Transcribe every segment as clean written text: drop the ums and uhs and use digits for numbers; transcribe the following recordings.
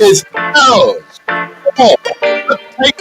is ours. Oh, take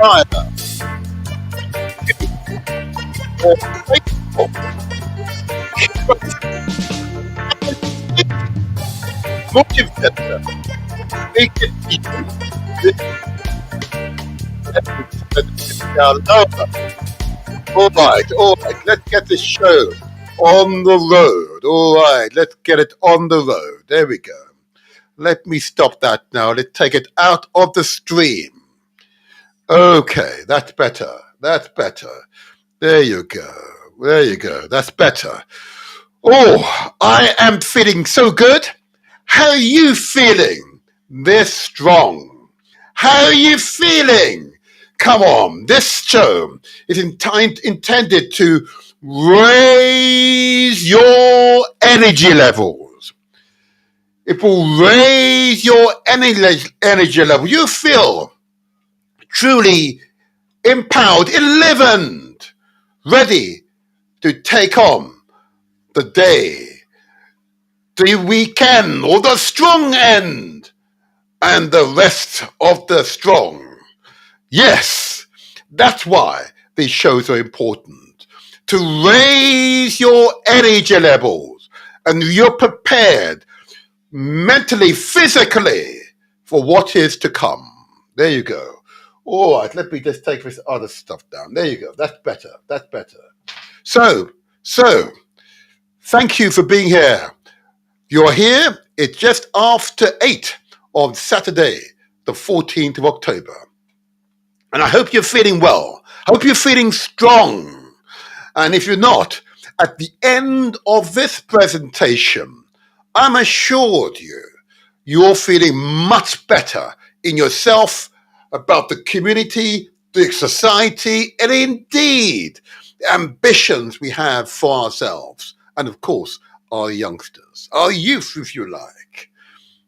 fire. Oh, take oh, motivate them. Make it easy. All right. Let's get this show on the road. All right, let's get it on the road. There we go. Let me stop that now. Let's take it out of the stream. Okay, that's better. That's better. There you go. There you go. That's better. Oh, I am feeling so good. How are you feeling this strong? How are you feeling? Come on, this show is intended to raise your energy levels. It will raise your energy level. You feel truly empowered, enlivened, ready to take on the day, the weekend, or the strong end, and the rest of the strong. Yes, that's why these shows are important. To raise your energy levels, and you're prepared mentally, physically, for what is to come. There you go. All right, let me just take this other stuff down. There you go. That's better. That's better. So, thank you for being here. You're here. It's just after 8 on Saturday, the 14th of October. And I hope you're feeling well. I hope you're feeling strong. And if you're not, at the end of this presentation, I'm assured you're feeling much better in yourself, about the community, the society, and indeed the ambitions we have for ourselves. And of course, our youngsters, our youth, if you like.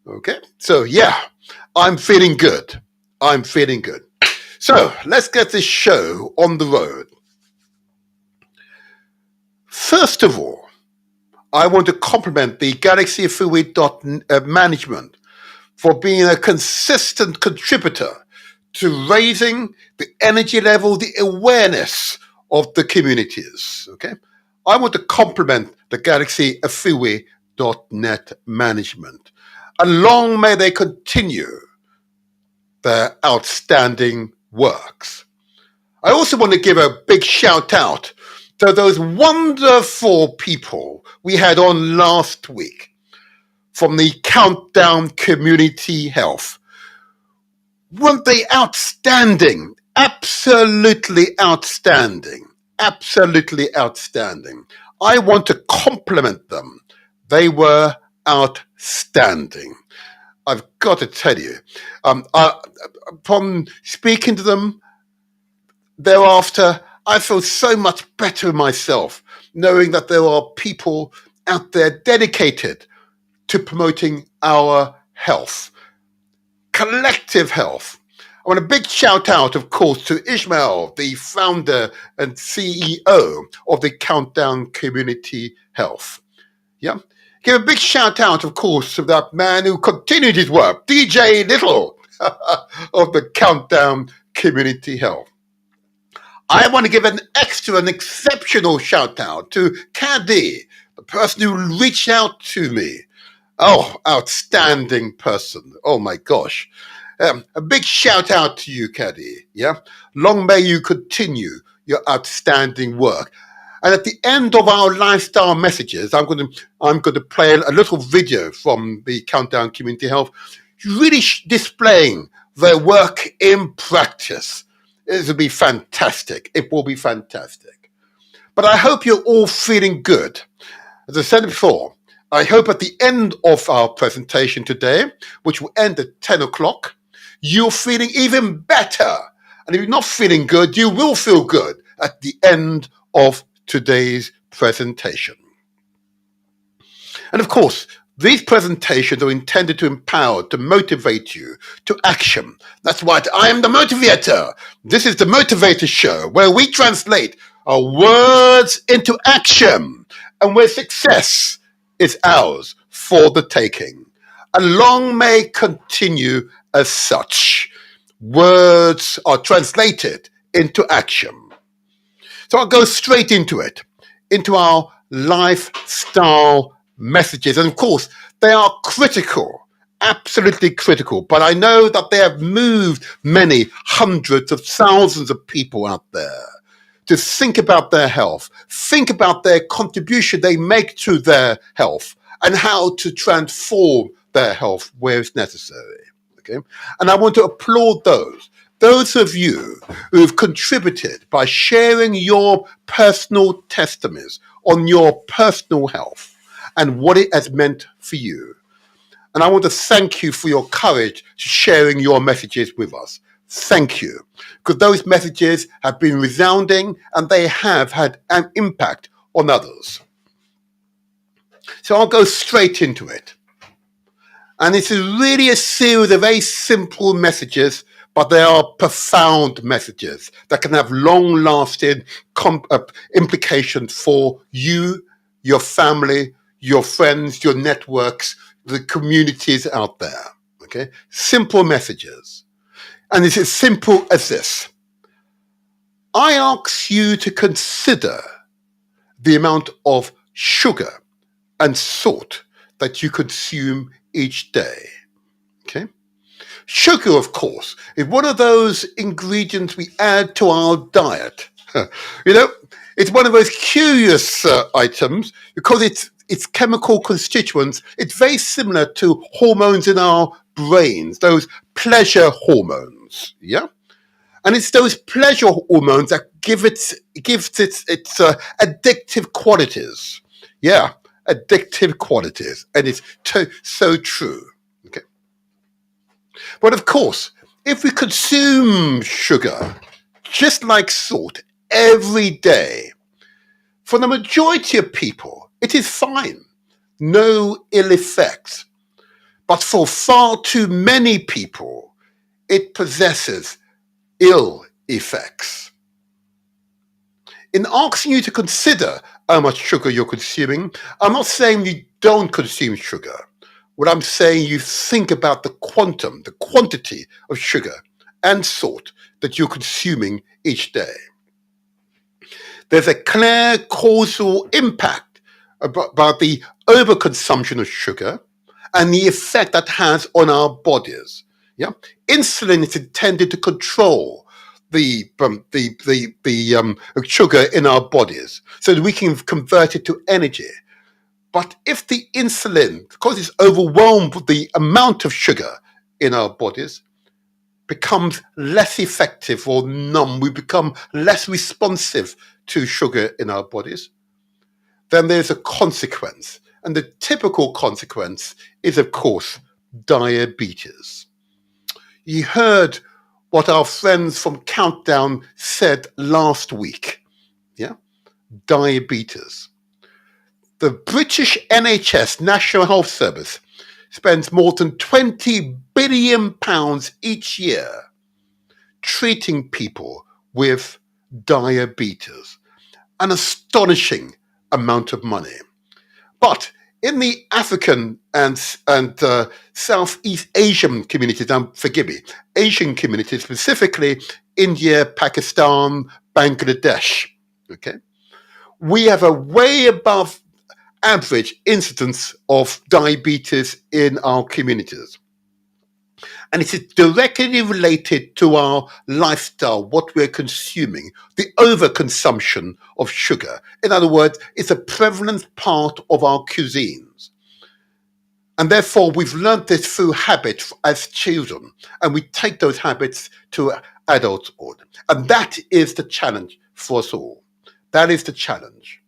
Okay? So yeah, I'm feeling good. I'm feeling good. So let's get this show on the road. First of all, I want to compliment the Galaxy Management for being a consistent contributor to raising the energy level, the awareness of the communities. Okay, I want to compliment the Galaxy Net management. And long may they continue their outstanding works. I also want to give a big shout out to those wonderful people we had on last week from the Countdown Community Health. Weren't they outstanding? Absolutely outstanding. Absolutely outstanding. I want to compliment them. They were outstanding. I've got to tell you, upon speaking to them thereafter, I feel so much better myself, knowing that there are people out there dedicated to promoting our health, collective health. I want a big shout out, of course, to Ishmael, the founder and CEO of the Countdown Community Health. Yeah. Give a big shout out, of course, to that man who continued his work, DJ Little of the Countdown Community Health. I want to give an exceptional shout out to Caddy, the person who reached out to me. Oh, outstanding person. Oh my gosh. A big shout out to you, Caddy. Yeah. Long may you continue your outstanding work. And at the end of our lifestyle messages, I'm going to play a little video from the Countdown Community Health, really displaying their work in practice. It will be fantastic. It will be fantastic. But I hope you're all feeling good. As I said before, I hope at the end of our presentation today, which will end at 10 o'clock, you're feeling even better. And if you're not feeling good, you will feel good at the end of today's presentation. And of course, these presentations are intended to empower, to motivate you to action. That's what I am the motivator. This is the Motivator Show, where we translate our words into action and where success is ours for the taking. And long may continue as such. Words are translated into action. So I'll go straight into it, into our lifestyle messages. And of course, they are critical, absolutely critical. But I know that they have moved many hundreds of thousands of people out there to think about their health, think about their contribution they make to their health, and how to transform their health where it's necessary. Okay? And I want to applaud those of you who have contributed by sharing your personal testimonies on your personal health and what it has meant for you. And I want to thank you for your courage to sharing your messages with us. Thank you. Because those messages have been resounding and they have had an impact on others. So I'll go straight into it. And it's really a series of very simple messages, but they are profound messages that can have long-lasting implications for you, your family, your friends, your networks, the communities out there. Okay? Simple messages. And it's as simple as this. I ask you to consider the amount of sugar and salt that you consume each day. Okay? Sugar, of course, is one of those ingredients we add to our diet. You know, it's one of those curious items because its chemical constituents, it's very similar to hormones in our brains, those pleasure hormones. Yeah? And it's those pleasure hormones that gives its addictive qualities. Yeah, addictive qualities. And it's so true. Okay. But of course, if we consume sugar, just like salt, every day, for the majority of people, it is fine. No ill effects. But for far too many people, it possesses ill effects. In asking you to consider how much sugar you're consuming, I'm not saying you don't consume sugar. What I'm saying, you think about the quantum, the quantity of sugar and salt that you're consuming each day. There's a clear causal impact about the overconsumption of sugar and the effect that has on our bodies. Yeah, insulin is intended to control the sugar in our bodies so that we can convert it to energy. But if the insulin, because it's overwhelmed with the amount of sugar in our bodies, becomes less effective or numb, we become less responsive to sugar in our bodies, then there's a consequence. And the typical consequence is, of course, diabetes. You heard what our friends from Countdown said last week. Yeah? Diabetes. The British NHS, National Health Service, spends more than £20 billion each year treating people with diabetes. An astonishing amount of money. But in the African and Southeast Asian communities, forgive me, Asian communities, specifically India, Pakistan, Bangladesh, okay, we have a way above average incidence of diabetes in our communities. And it is directly related to our lifestyle, what we're consuming, the overconsumption of sugar. In other words, it's a prevalent part of our cuisines. And therefore, we've learned this through habit as children, and we take those habits to adulthood. And that is the challenge for us all. That is the challenge.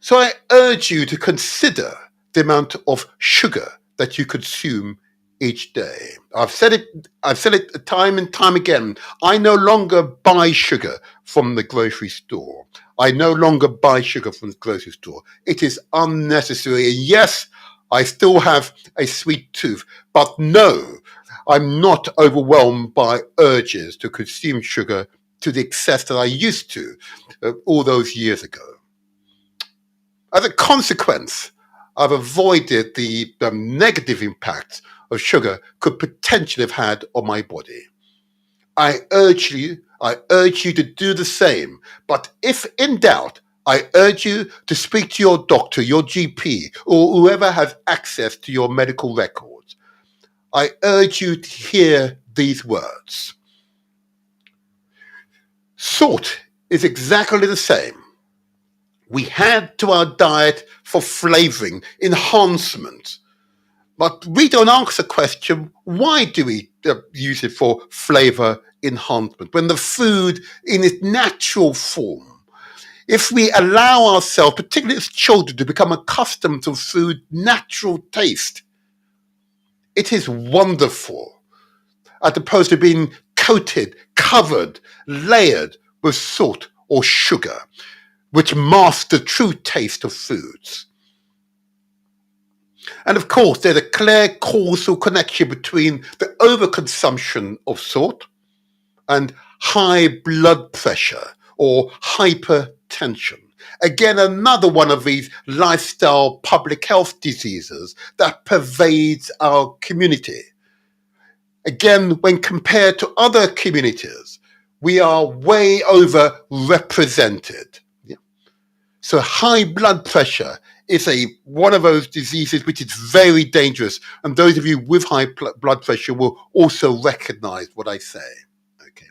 So I urge you to consider the amount of sugar that you consume each day. I've said it time and time again. I no longer buy sugar from the grocery store. I no longer buy sugar from the grocery store. It is unnecessary. Yes, I still have a sweet tooth, but no, I'm not overwhelmed by urges to consume sugar to the excess that I used to all those years ago. As a consequence, I've avoided the negative impact of sugar could potentially have had on my body. I urge you to do the same. But if in doubt, I urge you to speak to your doctor, your GP, or whoever has access to your medical records. I urge you to hear these words. Salt is exactly the same. We add to our diet for flavoring, enhancement. But we don't ask the question, why do we use it for flavor enhancement when the food in its natural form? If we allow ourselves, particularly as children, to become accustomed to food's natural taste, it is wonderful, as opposed to being coated, covered, layered with salt or sugar, which masks the true taste of foods. And of course, there's a clear causal connection between the overconsumption of salt and high blood pressure or hypertension. Again, another one of these lifestyle public health diseases that pervades our community. Again, when compared to other communities, we are way overrepresented. So high blood pressure is one of those diseases which is very dangerous. And those of you with high blood pressure will also recognize what I say. Okay.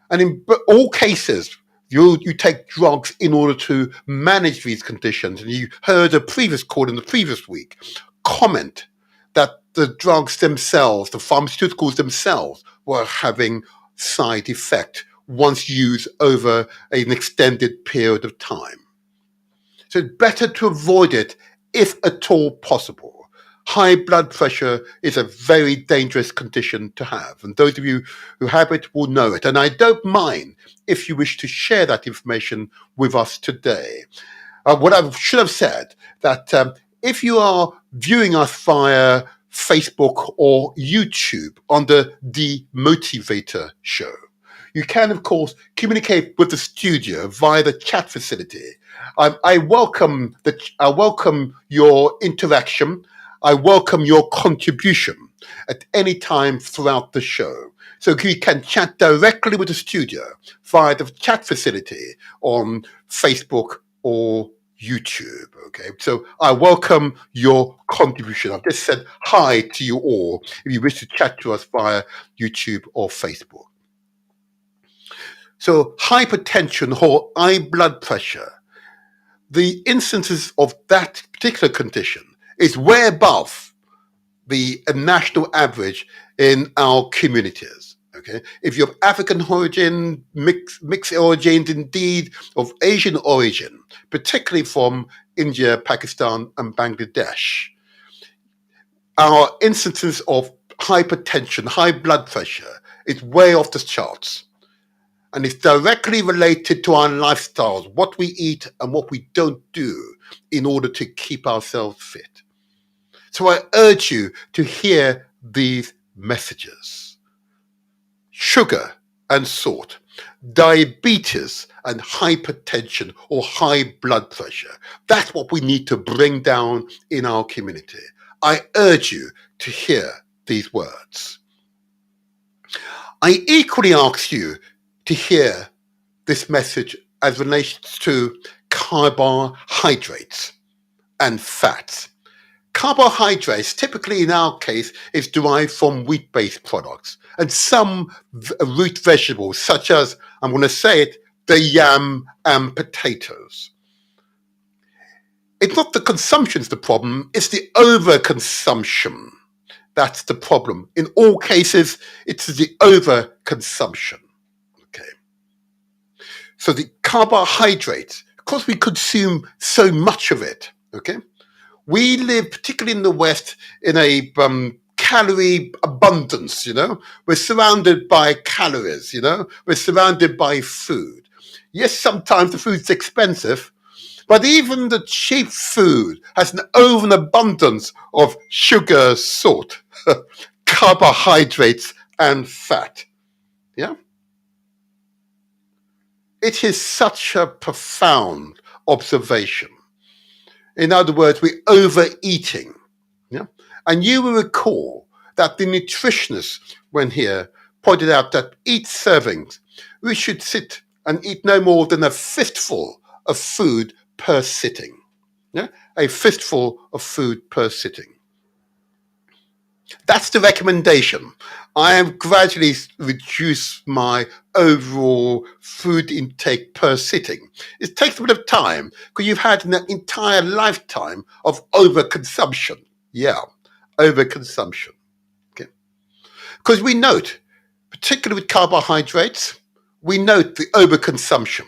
And in all cases, you take drugs in order to manage these conditions. And you heard a previous call in the previous week comment that the drugs themselves, the pharmaceuticals themselves, were having side effect once used over an extended period of time. So it's better to avoid it if at all possible. High blood pressure is a very dangerous condition to have. And those of you who have it will know it. And I don't mind if you wish to share that information with us today. What I should have said, that if you are viewing us via Facebook or YouTube on the Motivator Show, you can, of course, communicate with the studio via the chat facility. I welcome your interaction. I welcome your contribution at any time throughout the show. So you can chat directly with the studio via the chat facility on Facebook or YouTube. Okay, so I welcome your contribution. I've just said hi to you all if you wish to chat to us via YouTube or Facebook. So hypertension or high blood pressure, the instances of that particular condition is way above the national average in our communities. Okay, if you're of African origin, mixed origins, indeed of Asian origin, particularly from India, Pakistan, and Bangladesh, our instances of hypertension, high blood pressure, is way off the charts. And it's directly related to our lifestyles, what we eat and what we don't do in order to keep ourselves fit. So I urge you to hear these messages. Sugar and salt, diabetes and hypertension or high blood pressure. That's what we need to bring down in our community. I urge you to hear these words. I equally ask you to hear this message as relates to carbohydrates and fats. Carbohydrates, typically in our case, is derived from wheat-based products and some root vegetables, such as, I'm going to say it, the yam and potatoes. It's not the consumption's the problem, it's the overconsumption. That's the problem. In all cases, it's the overconsumption. Okay. So the carbohydrates, because we consume so much of it, okay? We live, particularly in the West, in a calorie abundance, We're surrounded by calories, We're surrounded by food. Yes, sometimes the food's expensive, but even the cheap food has an overabundance of sugar, salt, carbohydrates, and fat. Yeah? It is such a profound observation. In other words, we're overeating. Yeah? And you will recall that the nutritionist, when here, pointed out that each servings, we should sit and eat no more than a fistful of food per sitting. Yeah? A fistful of food per sitting. That's the recommendation. I have gradually reduced my overall food intake per sitting. It takes a bit of time because you've had an entire lifetime of overconsumption. Yeah, overconsumption. Okay. Because we note, particularly with carbohydrates, we note the overconsumption.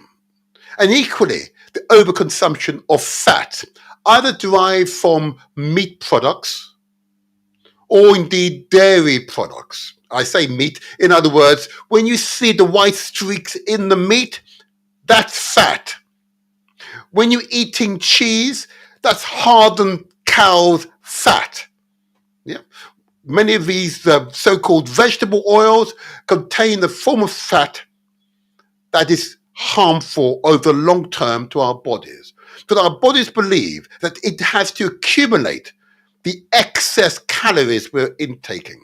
And equally, the overconsumption of fat, either derived from meat products or indeed dairy products. I say meat, in other words, when you see the white streaks in the meat, that's fat. When you're eating cheese, that's hardened cow's fat. Yeah. Many of these so-called vegetable oils contain a form of fat that is harmful over the long term to our bodies. But our bodies believe that it has to accumulate the excess calories we're intaking.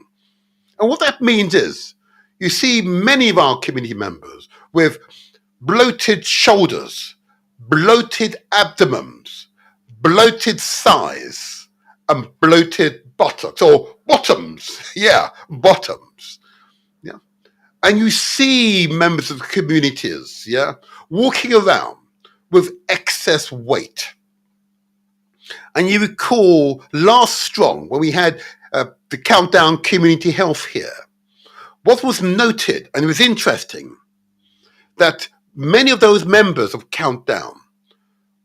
And what that means is, you see many of our community members with bloated shoulders, bloated abdomens, bloated thighs, and bloated buttocks, or bottoms. Yeah, bottoms. Yeah. And you see members of the communities, walking around with excess weight. And you recall last Strong, when we had the Countdown Community Health here, what was noted, and it was interesting, that many of those members of Countdown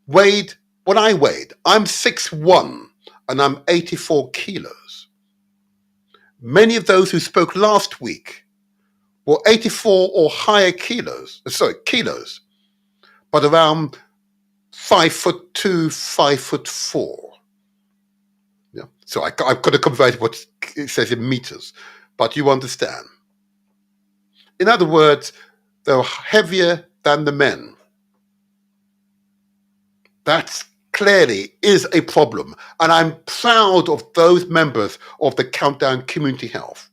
weighed what I weighed. I'm 6'1", and I'm 84 kilos. Many of those who spoke last week were 84 or higher kilos, but around 5'2", 5'4". Yeah. So I've got to convert what it says in meters, but you understand. In other words, they're heavier than the men. That clearly is a problem. And I'm proud of those members of the Countdown Community Health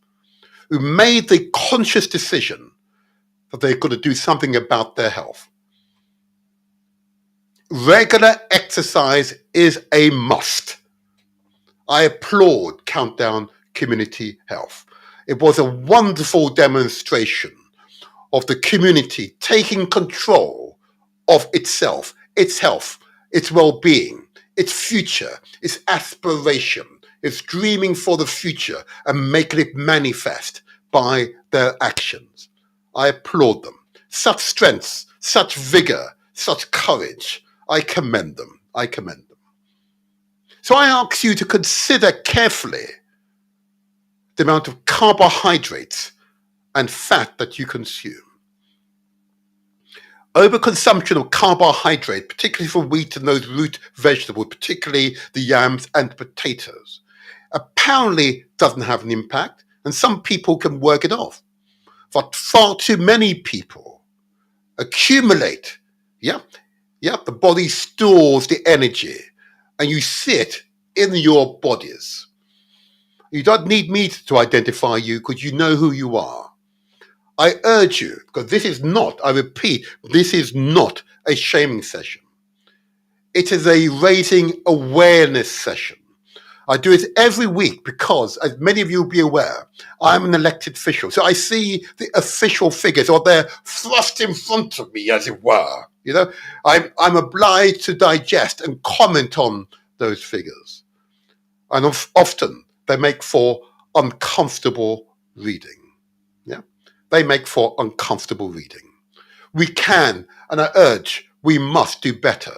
who made the conscious decision that they're going to do something about their health. Regular exercise is a must. I applaud Countdown Community Health. It was a wonderful demonstration of the community taking control of itself, its health, its well-being, its future, its aspiration, its dreaming for the future, and making it manifest by their actions. I applaud them. Such strength, such vigor, such courage. I commend them. I commend them. So I ask you to consider carefully the amount of carbohydrates and fat that you consume. Overconsumption of carbohydrate, particularly from wheat and those root vegetables, particularly the yams and potatoes, apparently doesn't have an impact, and some people can work it off. But far too many people accumulate. The body stores the energy, and you see it in your bodies. You don't need me to identify you because you know who you are. I urge you, because this is not, I repeat, this is not a shaming session. It is a raising awareness session. I do it every week because, as many of you will be aware, I'm an elected official. So I see the official figures, or they're thrust in front of me, as it were. You know, I'm obliged to digest and comment on those figures. And often they make for uncomfortable reading. Yeah, they make for uncomfortable reading. We can, and I urge, we must do better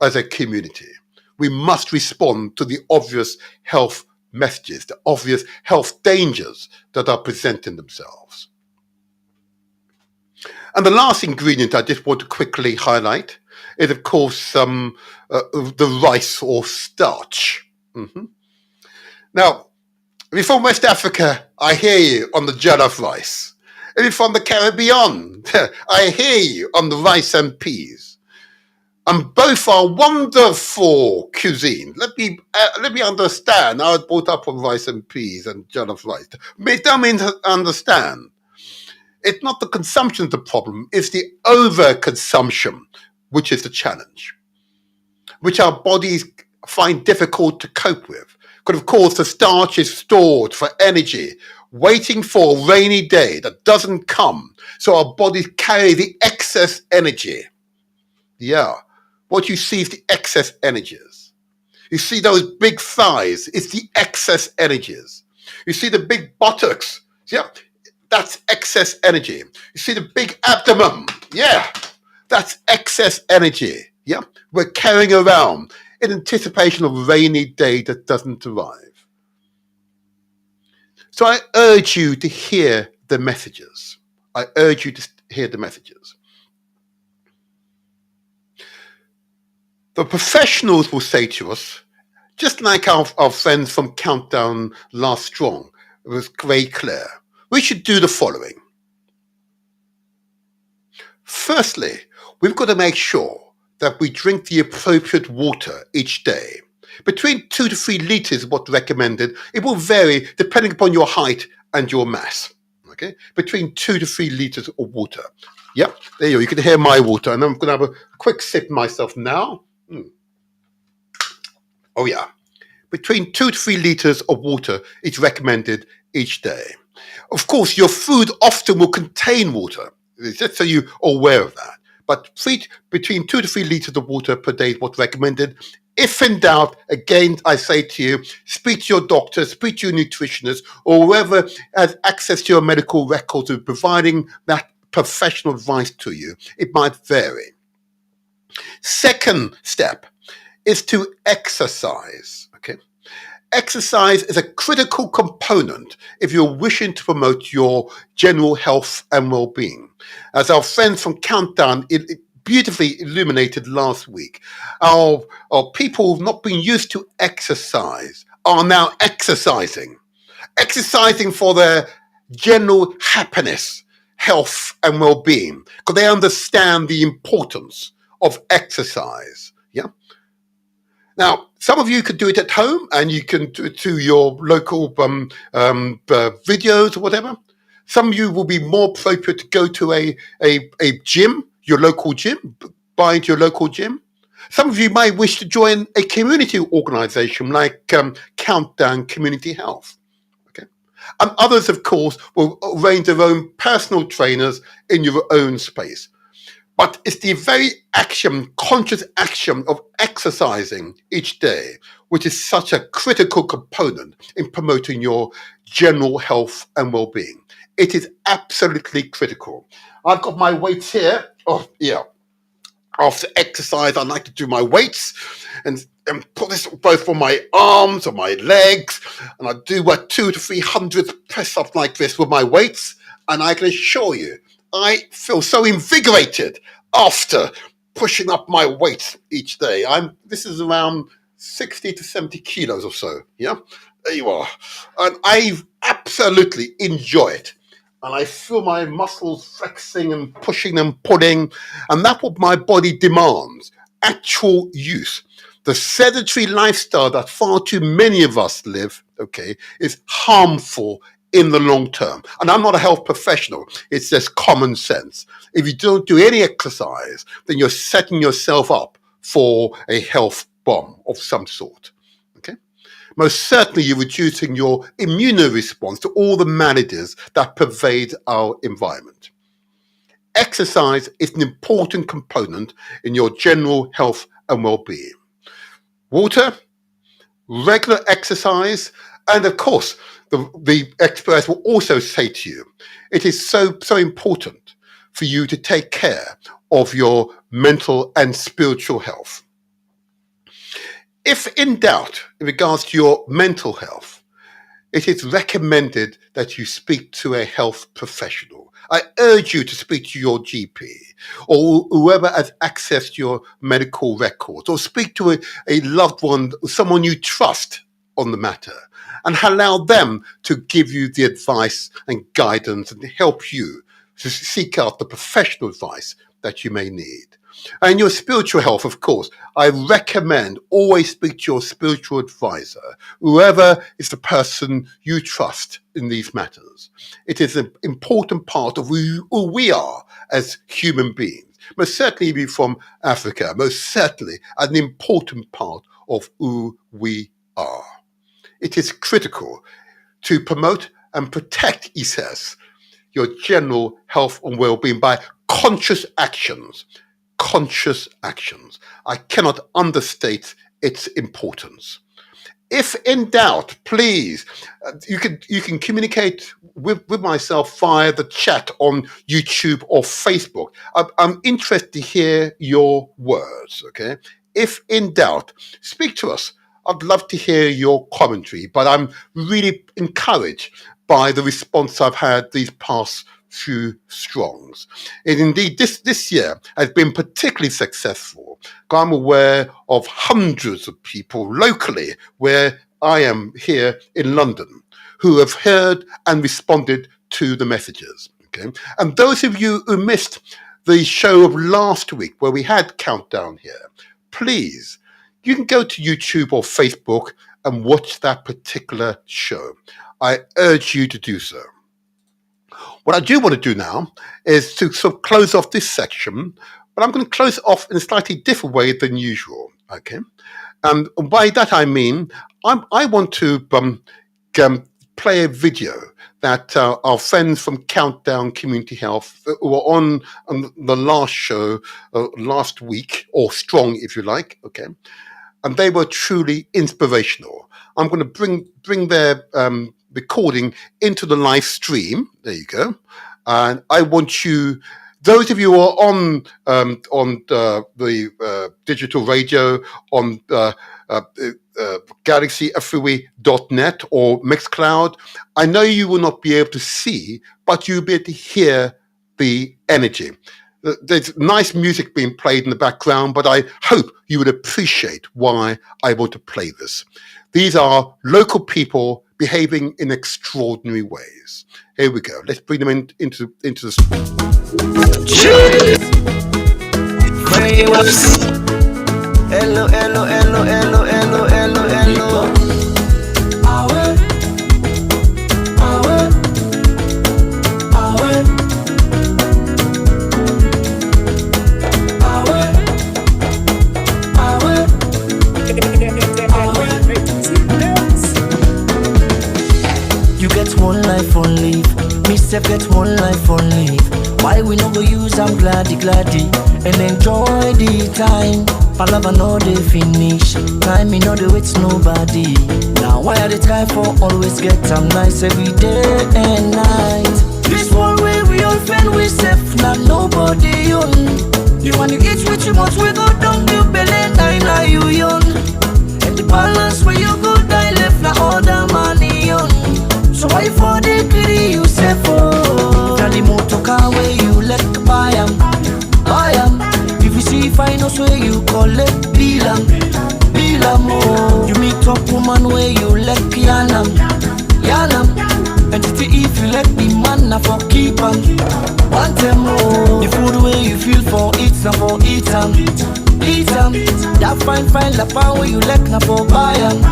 as a community. We must respond to the obvious health messages, the obvious health dangers that are presenting themselves. And the last ingredient I just want to quickly highlight is, of course, the rice or starch. Mm-hmm. Now, if you're from West Africa, I hear you on the jollof rice. If you're from the Caribbean, I hear you on the rice and peas. And both are wonderful cuisine. Let me understand. I was brought up on rice and peas and jollof rice. But don't mean to understand. It's not the consumption the problem, it's the overconsumption, which is the challenge, which our bodies find difficult to cope with. Because, of course, the starch is stored for energy, waiting for a rainy day that doesn't come. So our bodies carry the excess energy. Yeah. What you see is the excess energies. You see those big thighs, it's the excess energies. You see the big buttocks. Yeah. That's excess energy. You see the big abdomen. Yeah. That's excess energy. Yeah. We're carrying around in anticipation of a rainy day that doesn't arrive. So I urge you to hear the messages. I urge you to hear the messages. The professionals will say to us, just like our friends from Countdown Last Strong, it was very clear, we should do the following. Firstly, we've got to make sure that we drink the appropriate water each day. Between 2 to 3 litres is what's recommended. It will vary depending upon your height and your mass. Okay, between 2 to 3 litres of water. Yep, there you go. You can hear my water, and I'm going to have a quick sip myself now. Oh yeah, between 2 to 3 litres of water is recommended each day. Of course, your food often will contain water, just so you're aware of that. But between 2 to 3 litres of water per day is what's recommended. If in doubt, again, I say to you, speak to your doctor, speak to your nutritionist, or whoever has access to your medical records of providing that professional advice to you. It might vary. Second step is to exercise. Okay, exercise is a critical component if you're wishing to promote your general health and well-being. As our friends from Countdown beautifully illuminated last week, our people who've not been used to exercise are now exercising for their general happiness, health, and well-being, because they understand the importance of exercise. Yeah. Now, some of you could do it at home, and you can do it to your local videos or whatever. Some of you will be more appropriate to go to a gym, your local gym, buy into your local gym. Some of you might wish to join a community organization like Countdown Community Health. Okay, and others, of course, will arrange their own personal trainers in your own space. But it's the very conscious action of exercising each day, which is such a critical component in promoting your general health and well-being. It is absolutely critical. I've got my weights here. Oh, yeah. After exercise, I like to do my weights and put this both on my arms or my legs. And I do 200 to 300 press-ups like this with my weights. And I can assure you, I feel so invigorated after pushing up my weight each day. This is around 60 to 70 kilos or so. Yeah, there you are. And I absolutely enjoy it. And I feel my muscles flexing and pushing and pulling. And that's what my body demands, actual use. The sedentary lifestyle that far too many of us live, okay, is harmful in the long term. And I'm not a health professional. It's just common sense. If you don't do any exercise, then you're setting yourself up for a health bomb of some sort. Okay? Most certainly you're reducing your immune response to all the maladies that pervade our environment. exercise is an important component in your general health and well-being. Water, regular exercise, and of course, the experts will also say to you, it is so important for you to take care of your mental and spiritual health. If in doubt in regards to your mental health, it is recommended that you speak to a health professional. I urge you to speak to your GP or whoever has access to your medical records, or speak to a loved one, someone you trust on the matter, and allow them to give you the advice and guidance and help you to seek out the professional advice that you may need. And your spiritual health, of course, I recommend always speak to your spiritual advisor, whoever is the person you trust in these matters. It is an important part of who we are as human beings. Most certainly be from Africa, most certainly an important part of who we are. It is critical to promote and protect, he says, your general health and well-being by conscious actions. Conscious actions. I cannot understate its importance. If in doubt, please, you can communicate with myself via the chat on YouTube or Facebook. I'm interested to hear your words, okay? If in doubt, speak to us. I'd love to hear your commentary, but I'm really encouraged by the response I've had these past few strongs. And indeed, this year has been particularly successful. I'm aware of hundreds of people locally where I am here in London who have heard and responded to the messages. Okay, and those of you who missed the show of last week where we had Countdown here, please, you can go to YouTube or Facebook and watch that particular show. I urge you to do so. What I do want to do now is to sort of close off this section, but I'm going to close it off in a slightly different way than usual. Okay, and by that I mean I want to play a video that our friends from Countdown Community Health who were on the last show last week, or Strong if you like. Okay, and they were truly inspirational. I'm going to bring their recording into the live stream. There you go. And I want you, those of you who are on the digital radio, on galaxyafui.net or Mixcloud, I know you will not be able to see, but you'll be able to hear the energy. There's nice music being played in the background, but I hope you would appreciate why I want to play this. These are local people behaving in extraordinary ways. Here we go. Let's bring them into the... Hello, hello, hello, hello, hello, hello, hello. One life on leave, me self get one life on leave. Why we no go use am gladdy and enjoy the time. Palava no dey finish, time me no dey wait nobody. Now why I dey try for always get am nice every day and night. This world where we all fend we safe, not nobody own. You want to eat with you much we go down you belly now you young. And the balance where you go die left na all the money on. So why for the greedy you say for? Tell the motor car where you let buy am. If you see finance where you call it bilam. Oh, you meet up woman where you let yanam. And if you let the man na for keep am. Want them more. The food where you feel for eat na for eat am. That fine la power you let na for buy am.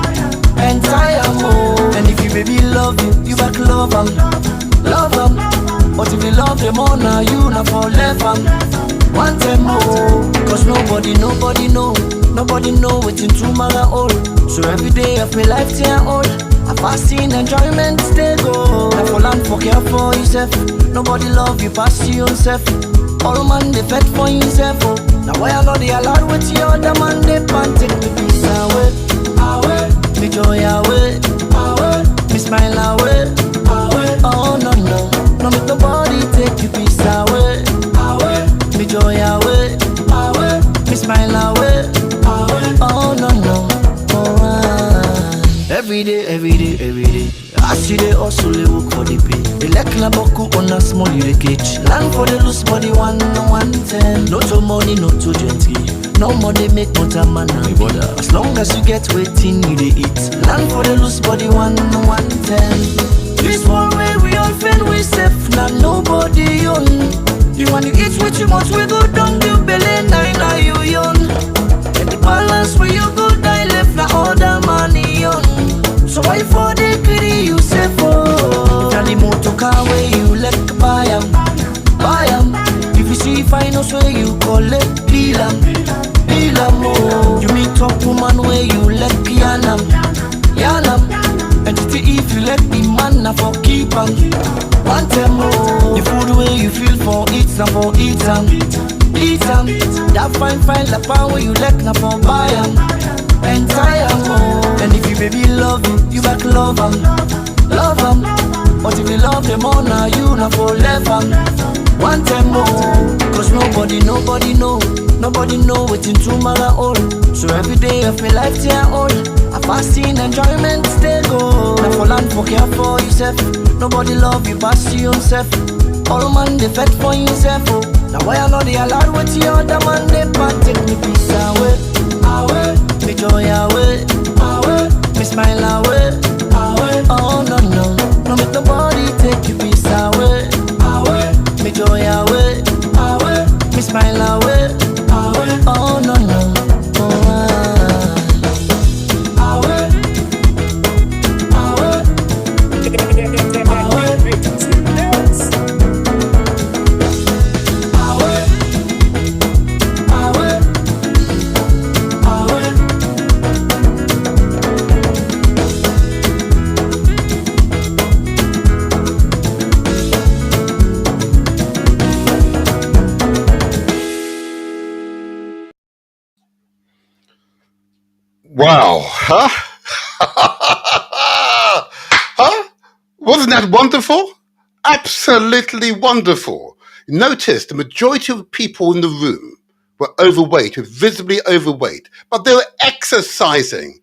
And tire more. And if you baby love you back love them. But if you love them all now, you not for left them. Want them more. Cause nobody know what's too matter all. So every day of my life tear all. I fasting enjoyment stay go. Now for land for care for yourself. Nobody love you pass you yourself. All man they fed for himself. Oh. Now why I know they allowed with the other man they pan take me peace away, away, me joy away, away, me smile away, away. Oh no no, no make nobody take you peace away, away, me joy away, away, me smile away, away. Oh no no, alright. Every day, every day, every day. I see they also they work for the pay. They like na boku on a small you the cage. Land for the loose body 110. No to money, no to gentry. No money make no time man. As long as you get waiting, you they eat. Land for the loose body 110. This one way we all fend we safe. Now nobody on. You want to eat what you want, we go down the belly. Now you young. And the balance where you go die left now all the money on. So why for the greedy you say for? Now the motor car where you let buy 'em, buy 'em. If you see finance where you call it, deal 'em, deal 'em. Oh, you meet up woman where you let yarn 'em, yarn 'em. And if you let the man na for keep 'em, want 'em more. The food where you feel for eat some for eat 'em, eat 'em. That fine the power where you let na for buy 'em. Entire more. And if you baby love you back love 'em, love 'em. But if you love them all now you not for left 'em, want them more. Cause nobody know waiting tomorrow all. So every day of my life they are all. A fasting enjoyment they go. Now for land for care for yourself. Nobody love you pass you yourself. All man they fed for yourself. Oh. Now why I know they allowed with the other man they pan take me peace away, away. Me joy away, away, me smile away, away. Oh no no, no make nobody take you peace away, away. Me joy away, away, me smile away, away. Oh no no, away, away, Wow, huh? Huh? Wasn't that wonderful? Absolutely wonderful. Notice the majority of people in the room were overweight, were visibly overweight, but they were exercising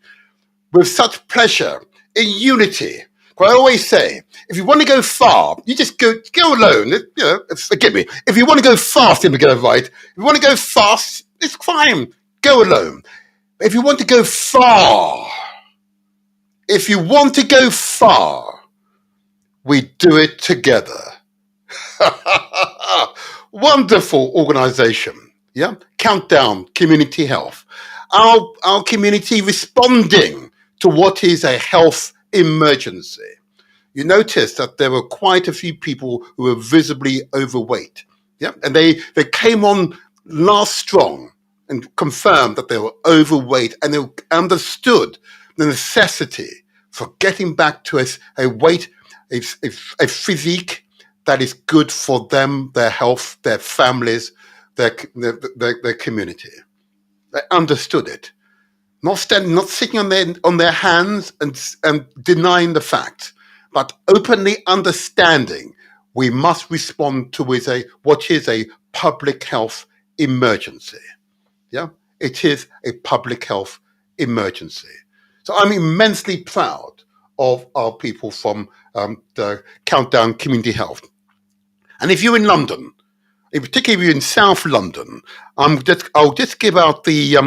with such pleasure in unity. But I always say, if you want to go far, you just go alone. You know, forgive me. If you want to go fast, you go right. If you want to go fast, it's fine. Go alone. If you want to go far, we do it together. Wonderful organization. Yeah. Countdown Community Health. Our community responding to what is a health emergency. You notice that there were quite a few people who were visibly overweight. Yeah. And they came on last strong and confirmed that they were overweight, and they understood the necessity for getting back to a weight, a physique that is good for them, their health, their families, their community. They understood it. Not sitting on their hands and denying the fact, but openly understanding we must respond to what is a public health emergency. Yeah, it is a public health emergency. So I'm immensely proud of our people from the Countdown Community Health. And if you're in London, in particular if you're in South London, I'll just give out the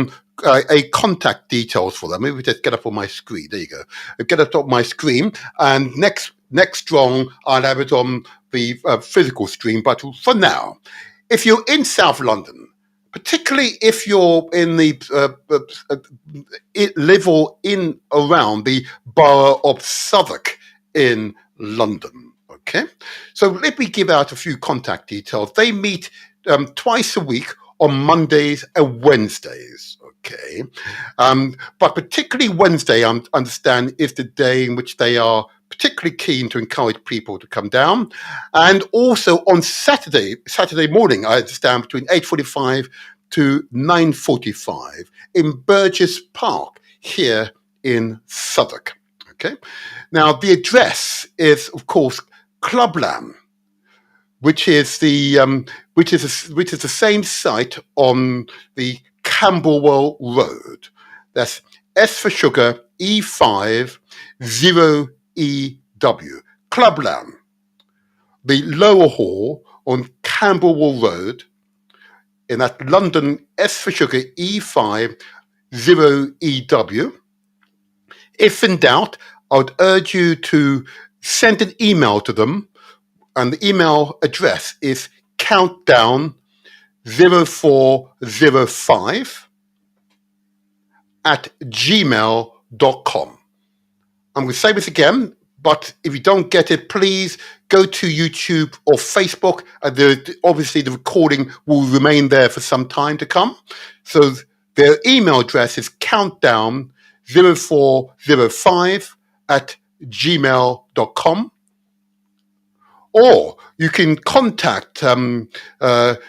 a contact details for them. Maybe we just get up on my screen. There you go. I'll get it up on my screen, and next strong I'll have it on the physical stream. But for now, if you're in South London, particularly if you're in the live or in around the borough of Southwark in London. Okay, so let me give out a few contact details. They meet twice a week on Mondays and Wednesdays. Okay, but particularly Wednesday, I understand, is the day in which they are particularly keen to encourage people to come down. And also on Saturday morning, I understand, between 8:45 to 9:45 in Burgess Park here in Southwark. Okay. Now the address is, of course, Clubland, which is the same site on the Camberwell Road. That's S for sugar, E5 0EW. Clubland, the lower hall on Camberwell Road, in that London S for sugar, E5 0EW. If in doubt, I would urge you to send an email to them, and the email address is countdown0405@gmail.com. I'm going to say this again, but if you don't get it, please go to YouTube or Facebook. Obviously, the recording will remain there for some time to come. So their email address is countdown0405@gmail.com. Or you can contact, you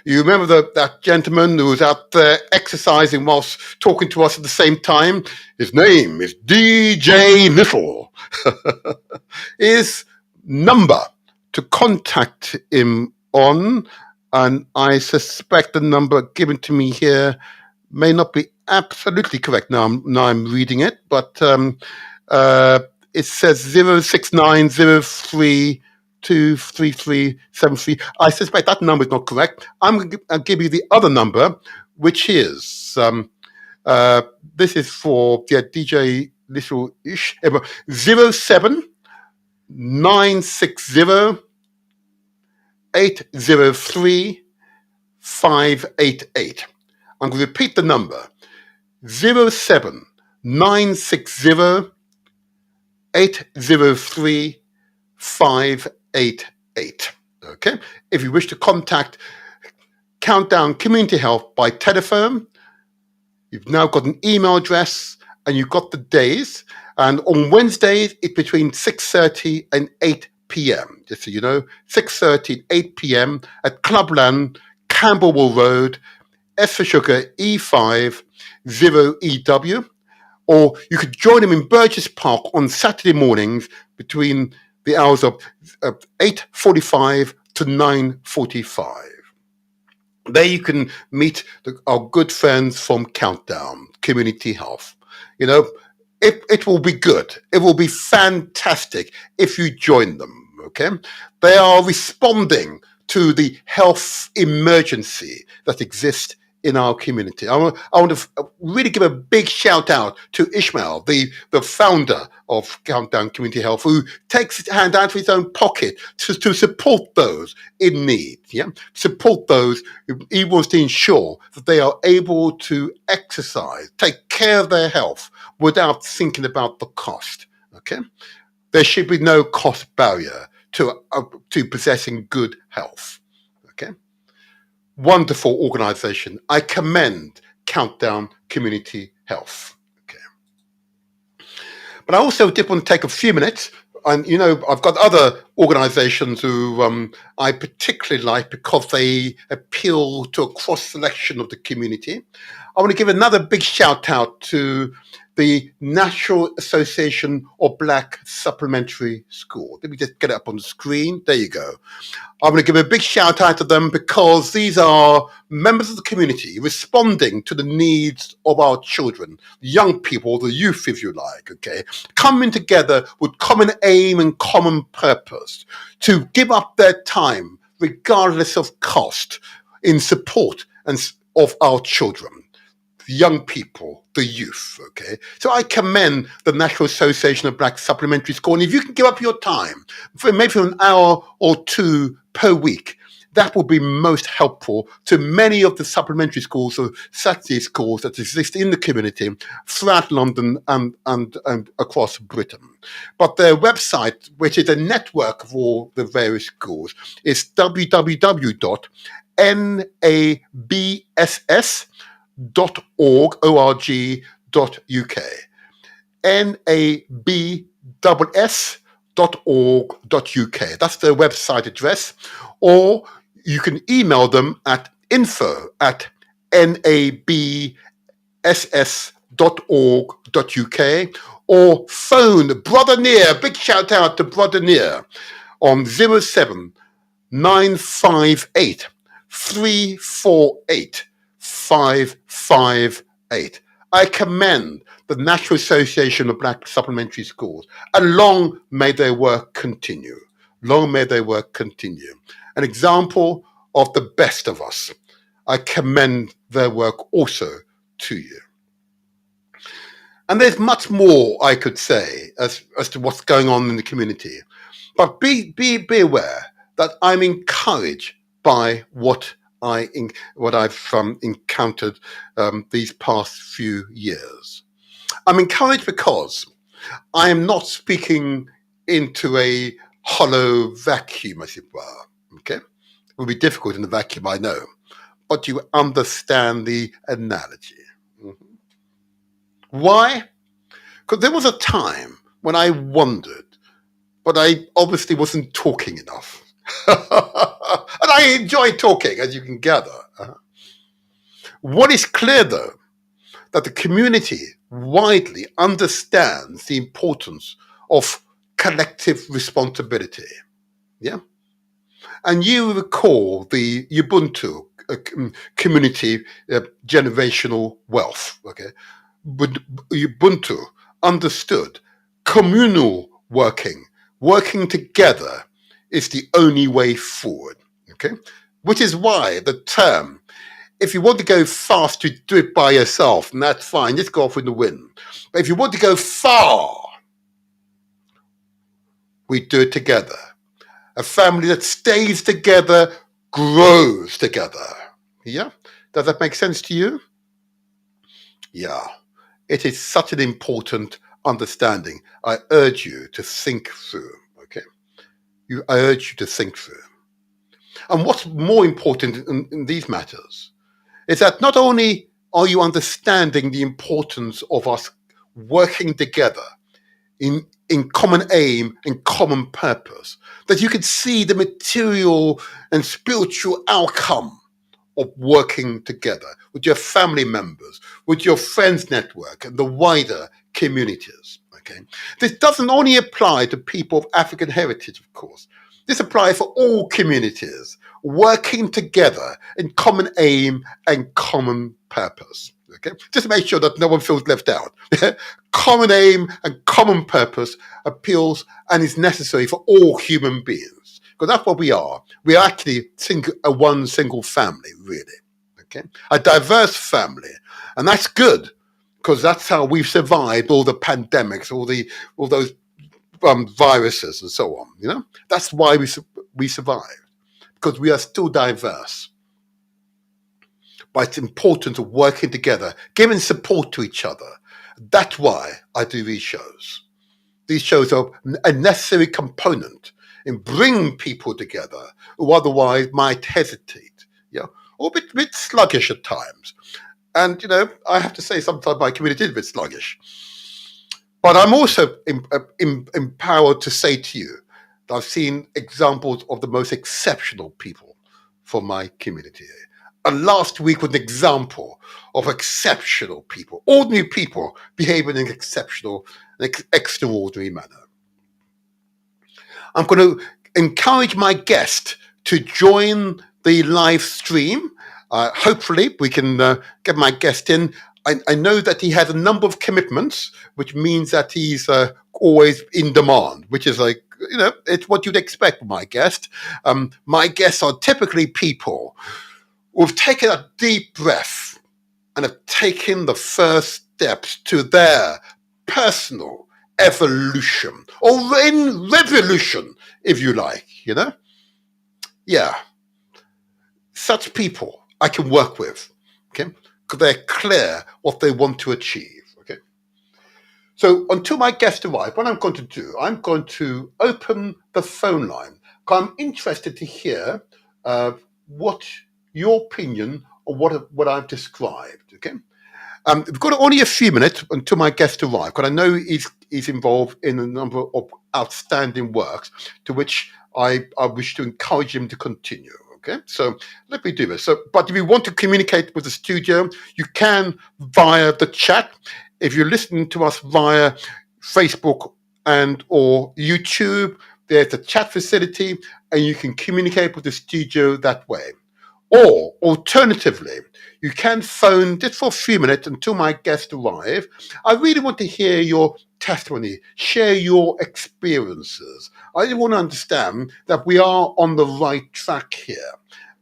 remember that gentleman who was out there exercising whilst talking to us at the same time? His name is DJ Little. His number to contact him on, and I suspect the number given to me here may not be absolutely correct. Now I'm reading it, but it says 06903233373. I suspect that number is not correct. I'll give you the other number, which is this is for DJ Little ish 07960-803-588. I'm going to repeat the number: 07960-803-588. Okay. If you wish to contact Countdown Community Health by telephone, you've now got an email address and you've got the days. And on Wednesdays, it's between 6:30 and 8 p.m. Just so you know, 6:30 and 8 p.m. at Clubland, Camberwell Road, S for sugar, E5 0EW. Or you could join them in Burgess Park on Saturday mornings between the hours of 8:45 to 9:45. There you can meet our good friends from Countdown Community Health. You know, it will be good. It will be fantastic if you join them, okay? They are responding to the health emergency that exists in our community. I want to really give a big shout out to Ishmael, the founder of Countdown Community Health, who takes his hand out of his own pocket to support those in need. Yeah, support those. He wants to ensure that they are able to exercise, take care of their health without thinking about the cost. Okay, there should be no cost barrier to possessing good health. Okay. Wonderful organization. I commend Countdown Community Health. Okay. But I also did want to take a few minutes, and you know, I've got other organizations who I particularly like because they appeal to a cross-selection of the community. I want to give another big shout out to the National Association of Black Supplementary Schools. Let me just get it up on the screen. There you go. I'm going to give a big shout out to them because these are members of the community responding to the needs of our children, young people, the youth, if you like, okay, coming together with common aim and common purpose to give up their time, regardless of cost, in support of our children, the young people, the youth, okay? So I commend the National Association of Black Supplementary Schools. And if you can give up your time for maybe an hour or two per week, that will be most helpful to many of the supplementary schools or Saturday schools that exist in the community throughout London and across Britain. But their website, which is a network of all the various schools, is www.nabss.org.uk. NABSS.org.uk. That's their website address. Or you can email them at info@nabss.org.uk, or phone Brother Near. Big shout out to Brother Near on 07 958 348 558. I commend the National Association of Black Supplementary Schools, and long may their work continue. Long may their work continue. An example of the best of us. I commend their work also to you. And there's much more I could say as to what's going on in the community. But be aware that I'm encouraged by what I've encountered these past few years. I'm encouraged because I am not speaking into a hollow vacuum, as it were. Okay, it will be difficult in the vacuum, I know, but you understand the analogy. Mm-hmm. Why? Because there was a time when I wondered, but I obviously wasn't talking enough. And I enjoy talking, as you can gather. What is clear, though, that the community widely understands the importance of collective responsibility. Yeah? And you recall the Ubuntu community generational wealth. Okay? But Ubuntu understood communal working together is the only way forward. Okay? Which is why the term, if you want to go fast, you do it by yourself, and that's fine. Just go off in the wind. But if you want to go far, we do it together. A family that stays together grows together. Yeah? Does that make sense to you? Yeah. It is such an important understanding. I urge you to think through. Okay? I urge you to think through. And what's more important in these matters is that not only are you understanding the importance of us working together in common aim and common purpose, that you can see the material and spiritual outcome of working together with your family members, with your friends network and the wider communities. Okay, this doesn't only apply to people of African heritage, of course. This applies for all communities working together in common aim and common purpose. Okay, just to make sure that no one feels left out. Common aim and common purpose appeals and is necessary for all human beings, because that's what we are. We are actually one single family, really. Okay, a diverse family, and that's good, because that's how we've survived all the pandemics, all those viruses and so on. You know, that's why we survived, because we are still diverse. But it's important to working together, giving support to each other. That's why I do these shows. These shows are a necessary component in bringing people together who otherwise might hesitate, or a bit sluggish at times. And, I have to say sometimes my community is a bit sluggish. But I'm also empowered to say to you that I've seen examples of the most exceptional people from my community. And last week was an example of exceptional people, ordinary people behaving in an exceptional, extraordinary manner. I'm going to encourage my guest to join the live stream. Hopefully we can get my guest in. I know that he has a number of commitments, which means that he's always in demand, which is like, it's what you'd expect from my guest. My guests are typically people who've taken a deep breath and have taken the first steps to their personal evolution, or in revolution, if you like, Yeah. Such people I can work with, okay? Because they're clear what they want to achieve, okay? So until my guest arrives, what I'm going to do, I'm going to open the phone line, because I'm interested to hear what your opinion on what I've described, okay? We've got only a few minutes until my guest arrives, because I know he's involved in a number of outstanding works to which I wish to encourage him to continue. Okay, so let me do this. So, but if you want to communicate with the studio, you can via the chat. If you're listening to us via Facebook and or YouTube, there's a chat facility, and you can communicate with the studio that way. Or alternatively, you can phone just for a few minutes until my guest arrives. I really want to hear your testimony, share your experiences. I really want to understand that we are on the right track here.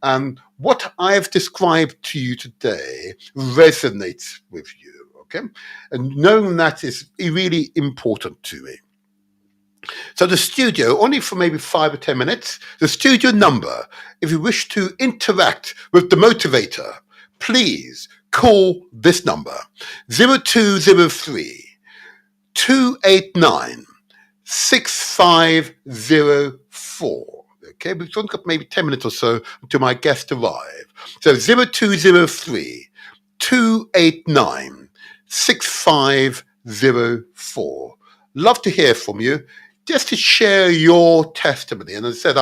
And what I've described to you today resonates with you, okay? And knowing that is really important to me. So the studio, only for maybe 5 or 10 minutes, the studio number, if you wish to interact with the motivator, please call this number, 0203 289 6504. Okay, we've only got maybe 10 minutes or so until my guest arrives. So 0203 289 6504. Love to hear from you, just to share your testimony. And as I said,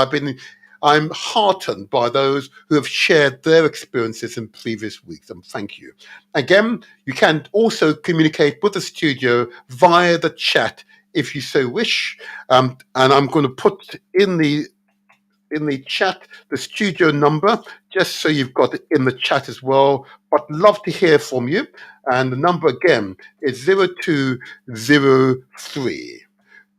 I'm heartened by those who have shared their experiences in previous weeks, and thank you. Again, you can also communicate with the studio via the chat if you so wish. And I'm going to put in the chat the studio number, just so you've got it in the chat as well. But love to hear from you. And the number again is 0203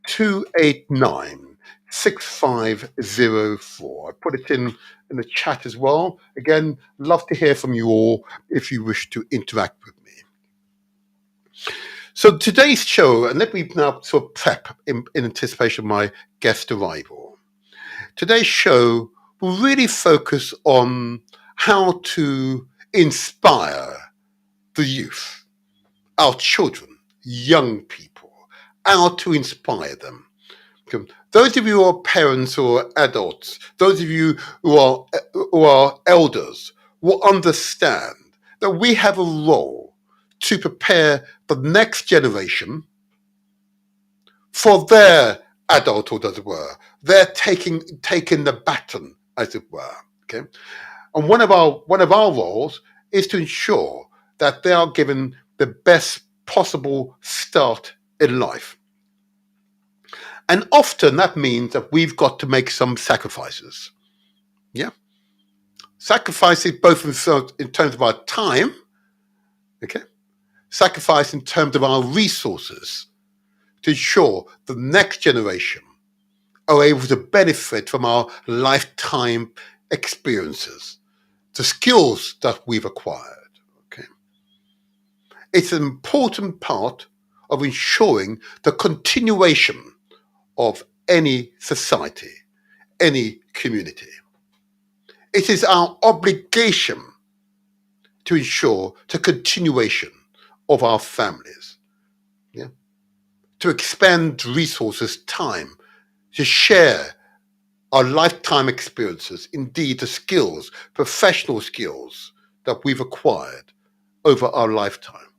289 6504. I put it in the chat as well. Again, love to hear from you all if you wish to interact with me. So today's show, and let me now sort of prep in anticipation of my guest arrival. Today's show will really focus on how to inspire the youth, our children, young people, how to inspire them. Those of you who are parents or adults, those of you who are elders, will understand that we have a role to prepare the next generation for their adulthood, as it were. They're taking the baton, as it were. Okay, and one of our roles is to ensure that they are given the best possible start in life. And often that means that we've got to make some sacrifices. Yeah, sacrifices both in terms of our time. Okay, sacrifice in terms of our resources, to ensure the next generation are able to benefit from our lifetime experiences, the skills that we've acquired. Okay, it's an important part of ensuring the continuation of any society, any community. It is our obligation to ensure the continuation of our families. Yeah, to expend resources, time, to share our lifetime experiences, indeed the skills, professional skills that we've acquired over our lifetime.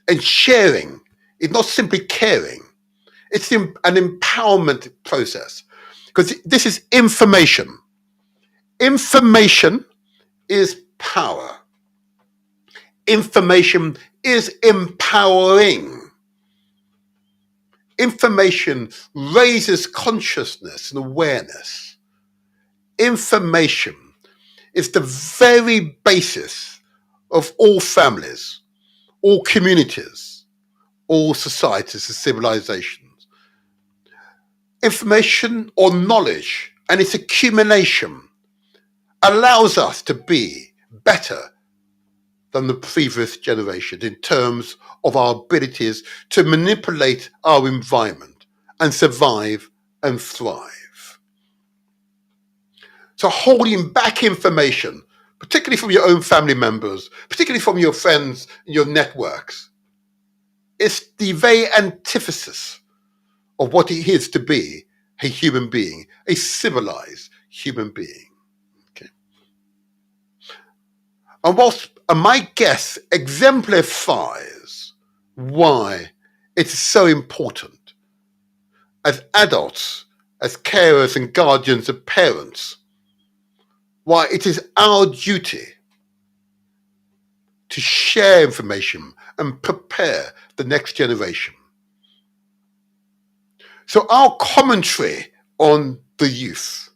And sharing is not simply caring, it's an empowerment process, because this is information. Information is power. Information is empowering. Information raises consciousness and awareness. Information is the very basis of all families, all communities, all societies and civilizations. Information or knowledge and its accumulation allows us to be better than the previous generation in terms of our abilities to manipulate our environment and survive and thrive. So holding back information, particularly from your own family members, particularly from your friends and your networks, is the very antithesis of what it is to be a human being, a civilized human being. Okay. And whilst And my guess exemplifies why it's so important as adults, as carers and guardians and parents, why it is our duty to share information and prepare the next generation. So our commentary on the youth,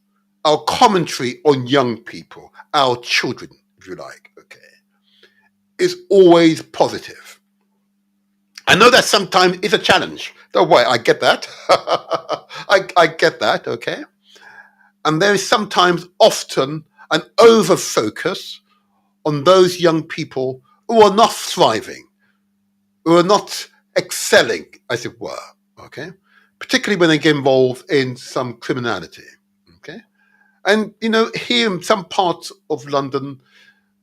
our commentary on young people, our children, if you like, okay, is always positive. I know that sometimes is a challenge. Don't worry, I get that. I get that, okay? And there is sometimes often an over focus on those young people who are not thriving, who are not excelling, as it were, okay? Particularly when they get involved in some criminality, okay? And, you know, here in some parts of London,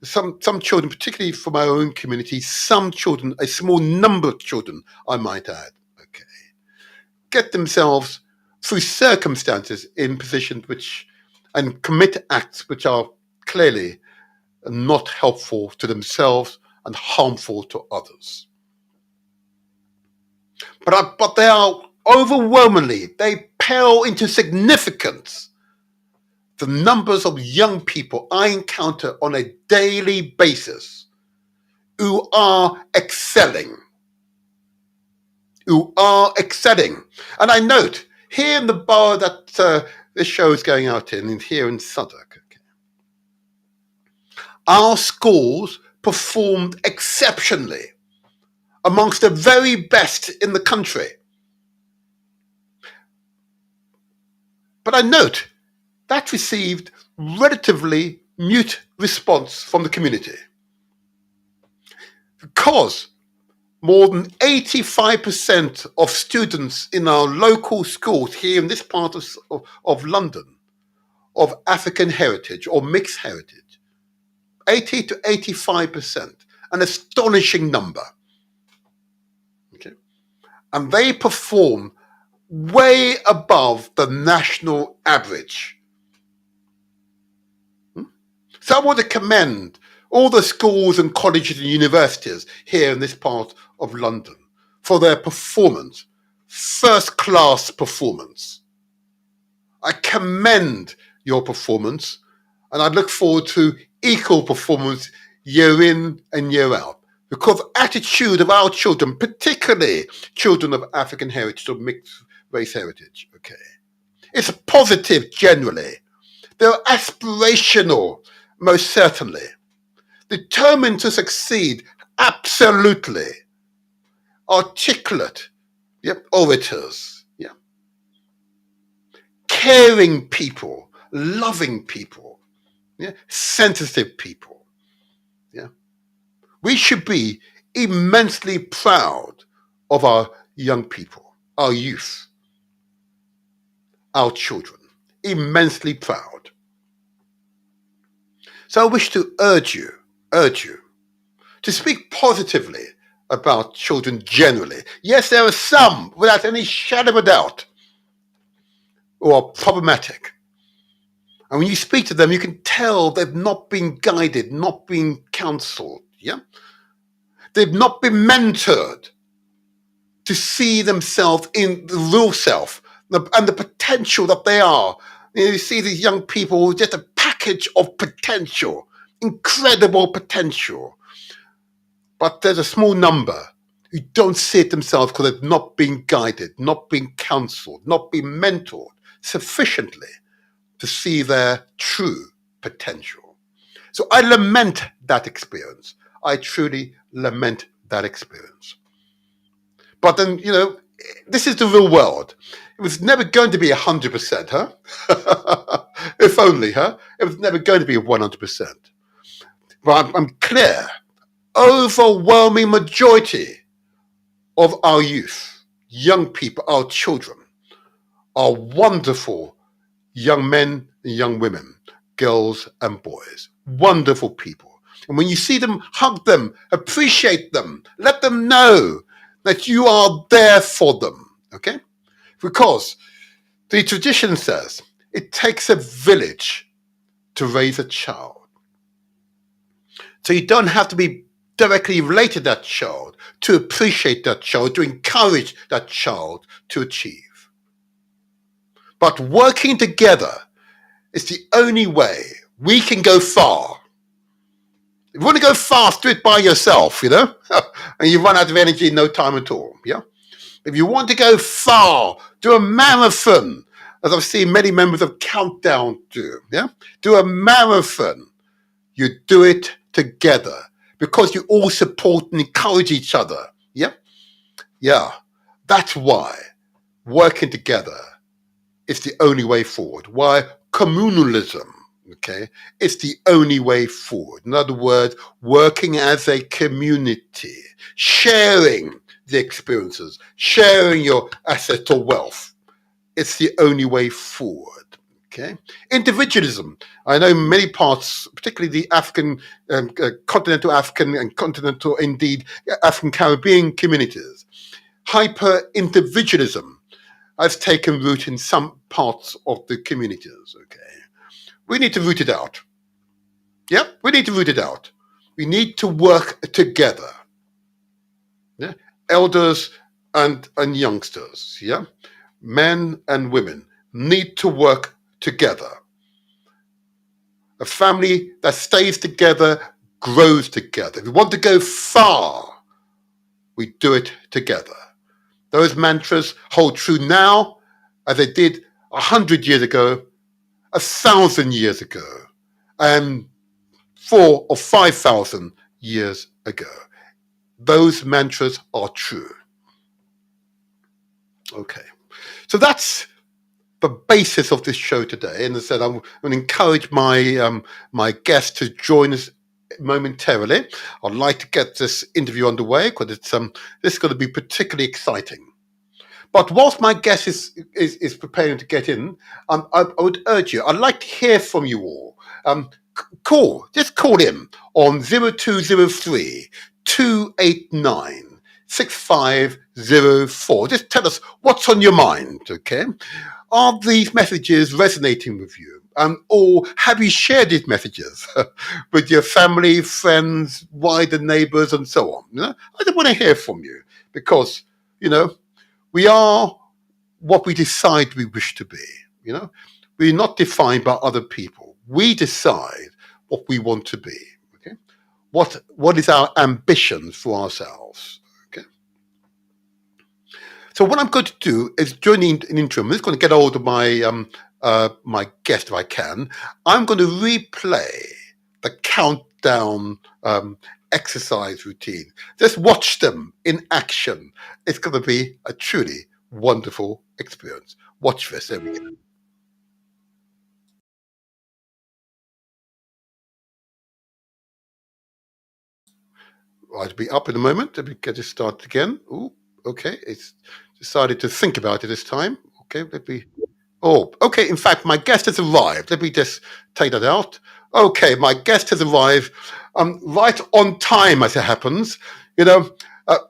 some children, particularly from our own community, some children, a small number of children, I might add, okay, get themselves through circumstances in positions which, and commit acts which are clearly not helpful to themselves and harmful to others. But they are overwhelmingly, they pale into significance the numbers of young people I encounter on a daily basis who are excelling. Who are excelling. And I note, here in the borough that this show is going out in here in Southwark, okay, our schools performed exceptionally amongst the very best in the country. But I note, that received relatively mute response from the community. Because more than 85% of students in our local schools here in this part of London of African heritage or mixed heritage, 80 to 85%, an astonishing number. Okay? And they perform way above the national average. So I want to commend all the schools and colleges and universities here in this part of London for their performance, first-class performance. I commend your performance, and I look forward to equal performance year in and year out, because the attitude of our children, particularly children of African heritage or mixed race heritage, okay, it's positive generally. They're aspirational, most certainly. Determined to succeed, absolutely. Articulate, yep, orators, yeah. Caring people, loving people, yeah, sensitive people, yeah. We should be immensely proud of our young people, our youth, our children, immensely proud. So I wish to urge you to speak positively about children generally. Yes, there are some, without any shadow of a doubt, who are problematic. And when you speak to them, you can tell they've not been guided, not been counseled, yeah? They've not been mentored to see themselves in the real self and the potential that they are. You see these young people with just a package of potential, incredible potential. But there's a small number who don't see it themselves because they've not been guided, not been counseled, not been mentored sufficiently to see their true potential. So I lament that experience. I truly lament that experience. But then, you know, this is the real world. It was never going to be 100%, huh? If only, huh? It was never going to be 100%. But I'm clear, overwhelming majority of our youth, young people, our children, are wonderful young men and young women, girls and boys, wonderful people. And when you see them, hug them, appreciate them, let them know that you are there for them, okay? Because the tradition says it takes a village to raise a child. So you don't have to be directly related to that child to appreciate that child, to encourage that child to achieve. But working together is the only way we can go far. If you want to go fast, do it by yourself, and you run out of energy in no time at all. Yeah. If you want to go far, do a marathon, as I've seen many members of Countdown do. Yeah. Do a marathon. You do it together because you all support and encourage each other. Yeah. Yeah. That's why working together is the only way forward. Why communalism, it's the only way forward. In other words, working as a community, sharing the experiences, sharing your assets or wealth. It's the only way forward. Individualism. I know many parts, particularly the African, continental African and continental, indeed, African Caribbean communities. Hyper-individualism has taken root in some parts of the communities. We need to root it out. Yeah, we need to root it out. We need to work together. Yeah, elders and youngsters. Yeah, men and women need to work together. A family that stays together grows together. If we want to go far, we do it together. Those mantras hold true now as they did 100 years ago, 1,000 years ago, and 4,000 or 5,000 years ago. Those mantras are true. So that's the basis of this show today. And as I said, I'm going to encourage my guest to join us momentarily. I'd like to get this interview underway because this is going to be particularly exciting. But whilst my guest is preparing to get in, I would urge you, I'd like to hear from you all. Just call in on 0203 289 6504. Just tell us what's on your mind, Are these messages resonating with you? Or have you shared these messages with your family, friends, wider neighbors, and so on? I just want to hear from you because, we are what we decide we wish to be. We're not defined by other people. We decide what we want to be. What is our ambition for ourselves? So what I'm going to do is during an interim, I'm just going to get hold of my guest if I can. I'm going to replay the countdown exercise routine. Just watch them in action. It's going to be a truly wonderful experience. Watch this. There we go. Right, it'll be up in a moment. Let me get it started again. Ooh, okay. It's decided to think about it this time. Okay. In fact, my guest has arrived. Let me just take that out. Okay, my guest has arrived right on time, as it happens.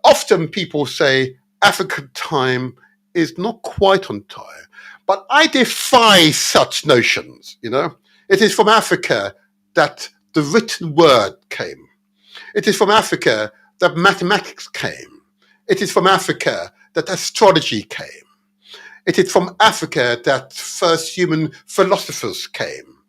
Often people say African time is not quite on time, but I defy such notions. It is from Africa that the written word came. It is from Africa that mathematics came. It is from Africa that astrology came. It is from Africa that first human philosophers came.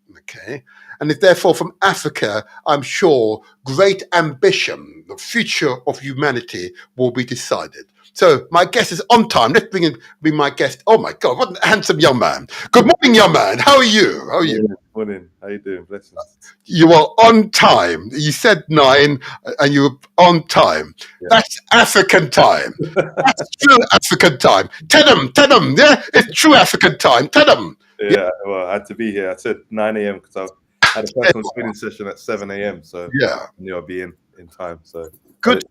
And it's therefore from Africa, I'm sure, great ambition, the future of humanity will be decided. So my guest is on time. Let's bring my guest. Oh my God, what a handsome young man. Good morning, young man. How are you? Morning. How you doing? Blessings. You are on time. You said 9 and you were on time. Yeah. That's African time. That's true African time. Tell them. Yeah, it's true African time. Tell them. Yeah, well, I had to be here. I said 9 a.m. because I had a personal training session at 7 a.m. So I knew I'd be in time. So good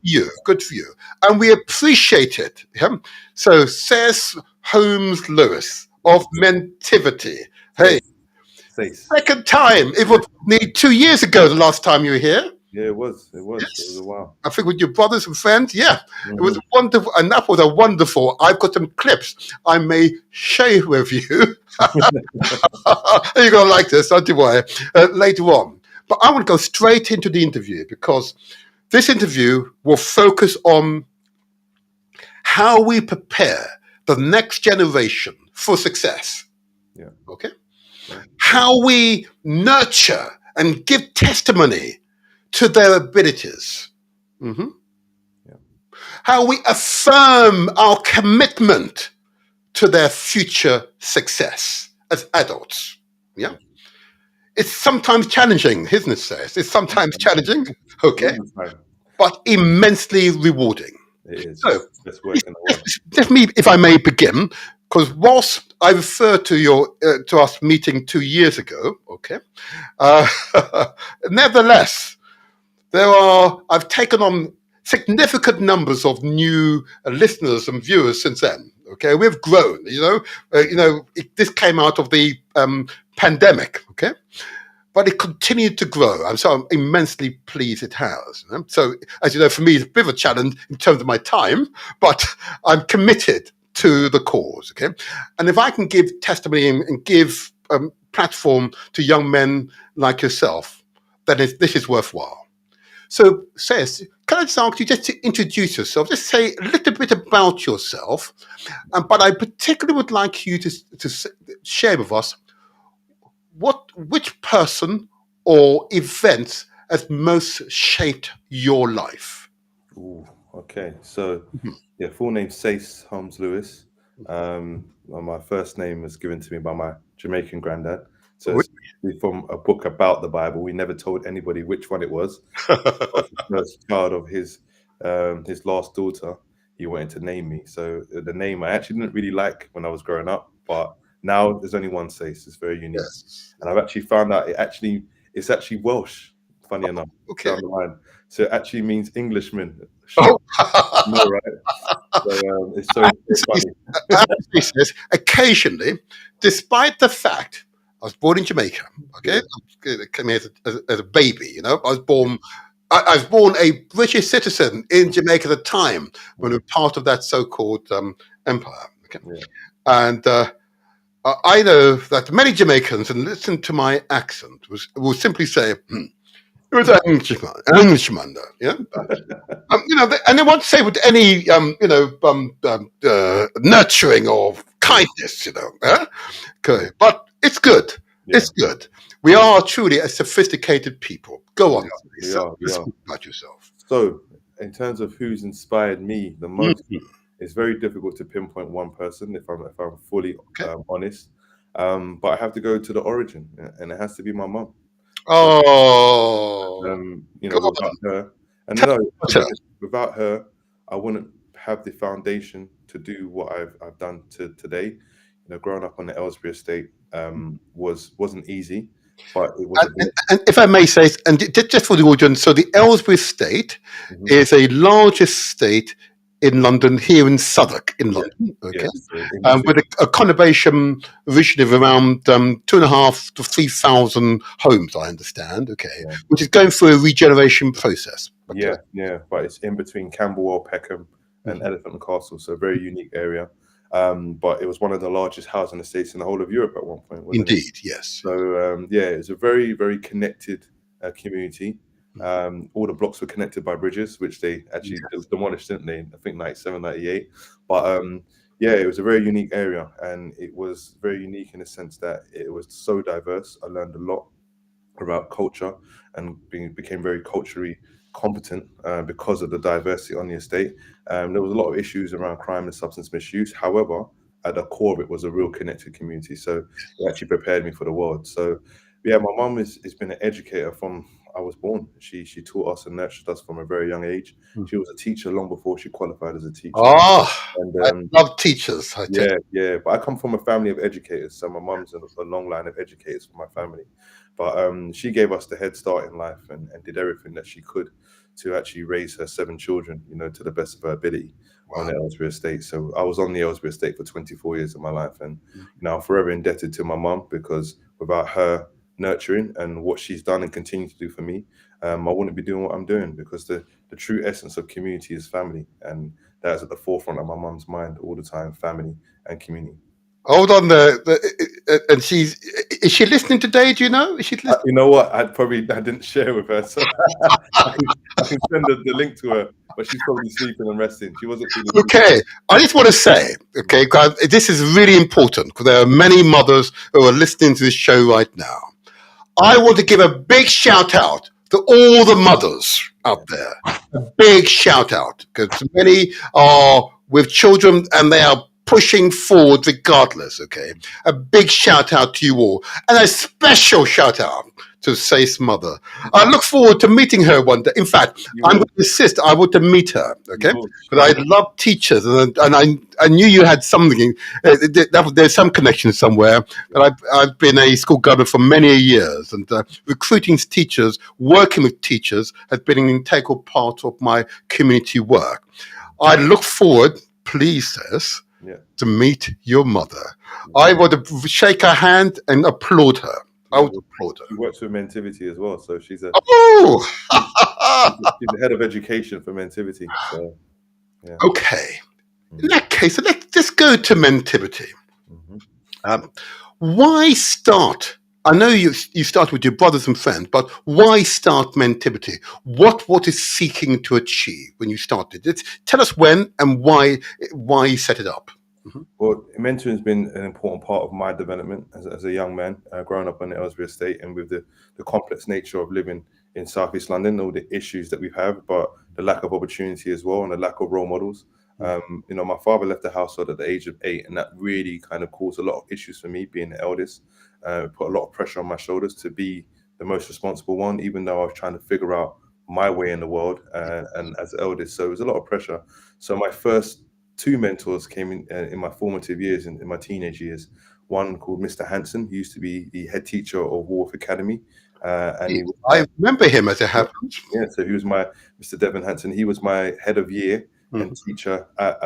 for you. And we appreciate it. Yeah? So says Holmes Lewis of Mentivity. Hey. Second time. It was nearly 2 years ago the last time you were here. Yeah, it was. Yes. It was a while. I think with your brothers and friends. Yeah. Mm-hmm. It was wonderful. And that was a wonderful. I've got some clips I may share with you. You're going to like this, don't you worry, later on. But I want to go straight into the interview because this interview will focus on how we prepare the next generation for success. Yeah. Okay. Yeah. How we nurture and give testimony to their abilities. Mm-hmm. Yeah. How we affirm our commitment to their future success as adults. Yeah. It's sometimes challenging, isn't it, Says? It's sometimes challenging, okay, but immensely rewarding. It is. So, let me, if I may begin, because whilst I refer to to us meeting 2 years ago, okay, nevertheless, I've taken on significant numbers of new listeners and viewers since then. Okay, we've grown. This came out of the pandemic. Okay, but it continued to grow. I'm immensely pleased it has. So, as you know, for me, it's a bit of a challenge in terms of my time, but I'm committed to the cause. Okay, and if I can give testimony and give platform to young men like yourself, then this is worthwhile. So, Cez, can I just ask you just to introduce yourself, just say a little bit about yourself, but I particularly would like you to share with us which person or event has most shaped your life? Ooh, okay. So, yeah, full name Cees Holmes Lewis. My first name was given to me by my Jamaican granddad. So it's from a book about the Bible. We never told anybody which one it was. The first child of his last daughter, he wanted to name me. So the name I actually didn't really like when I was growing up, but now there's only one Cees. It's very unique. Yes. And I've actually found out it's actually Welsh, funny enough. Okay. Down the line. So it actually means Englishman. Oh. No, right? So, it's so funny. Occasionally, despite the fact I was born in Jamaica, okay, I came here as a baby, I was born a British citizen in Jamaica at the time when we were part of that so-called empire. Okay, yeah. And I know that many Jamaicans, and listen to my accent, will simply say, "It was an Englishman, though." Yeah, and they won't say with any nurturing or kindness, Okay, but it's good. Yeah. It's good. We are truly a sophisticated people. Go on. We are. About yourself. So, in terms of who's inspired me the most, it's very difficult to pinpoint one person if I'm fully honest. But I have to go to the origin, and it has to be my mum. Oh, without her, and without her, I wouldn't have the foundation to do what I've done today. Growing up on the Aylesbury estate wasn't easy, but it was. And if I may say, and just for the audience, so the Aylesbury estate is a large estate in London, here in Southwark, in London, okay, with a conurbation originally of around 2,500 to 3,000 homes, I understand, which is going through a regeneration process. But it's in between Camberwell, Peckham, and Elephant and Castle, so a very unique area. But it was one of the largest housing estates in the whole of Europe at one point. Indeed, yes. So it's a very, very connected community. All the blocks were connected by bridges, which they actually demolished, didn't they? I think 97, 98. But it was a very unique area, and it was very unique in the sense that it was so diverse. I learned a lot about culture and became very culturally competent because of the diversity on the estate. There was a lot of issues around crime and substance misuse. However, at the core of it was a real connected community. So it actually prepared me for the world. So my mum has been an educator from I was born. She taught us and nurtured us from a very young age. She was a teacher long before she qualified as a teacher. Oh, I love teachers. But I come from a family of educators. So my mum's in a long line of educators for my family. But she gave us the head start in life and did everything that she could to actually raise her 7 children, to the best of her ability on the Aylesbury estate. So I was on the Aylesbury estate for 24 years of my life. And I'm forever indebted to my mum, because without her nurturing and what she's done and continue to do for me, I wouldn't be doing what I'm doing, because the true essence of community is family. And that is at the forefront of my mum's mind all the time, family and community. Hold on there. And is she listening today? Do you know? Is she listening? You know what? I didn't share with her, so I can send the link to her, but she's probably sleeping and resting. She wasn't feeling good. Okay, I just want to say, okay, guys, this is really important because there are many mothers who are listening to this show right now. I want to give a big shout out to all the mothers out there. A big shout out because many are with children and they are pushing forward regardless, okay? A big shout out to you all and a special shout out to Saif's mother. I look forward to meeting her one day. In fact, I'm going to insist I want to meet her, okay? Because I love teachers and I knew you had something. There's some connection somewhere. But I've been a school governor for many years and recruiting teachers, working with teachers has been an integral part of my community work. I look forward, please, sis, to meet your mother. I want to shake her hand and applaud her. I would applaud her. She works with Mentivity as well, so she's Oh! she's the head of education for Mentivity. So, yeah. Okay. In that case, let's just go to Mentivity. Why start? I know you start with your brothers and friends, but why start Mentivity? What is seeking to achieve when you started? Tell us when and why you set it up. Well, mentoring has been an important part of my development as a young man, growing up on the Aylesbury estate and with the complex nature of living in South East London, all the issues that we have, but the lack of opportunity as well and the lack of role models. My father left the household at the age of 8, and that really kind of caused a lot of issues for me, being the eldest. Put a lot of pressure on my shoulders to be the most responsible one, even though I was trying to figure out my way in the world and as the eldest. So it was a lot of pressure. So my first 2 mentors came in my formative years, in my teenage years. One called Mr. Hanson, who used to be the head teacher of Walworth Academy. I remember him as it happens. Yeah, so he was Mr. Devon Hanson. He was my head of year and teacher at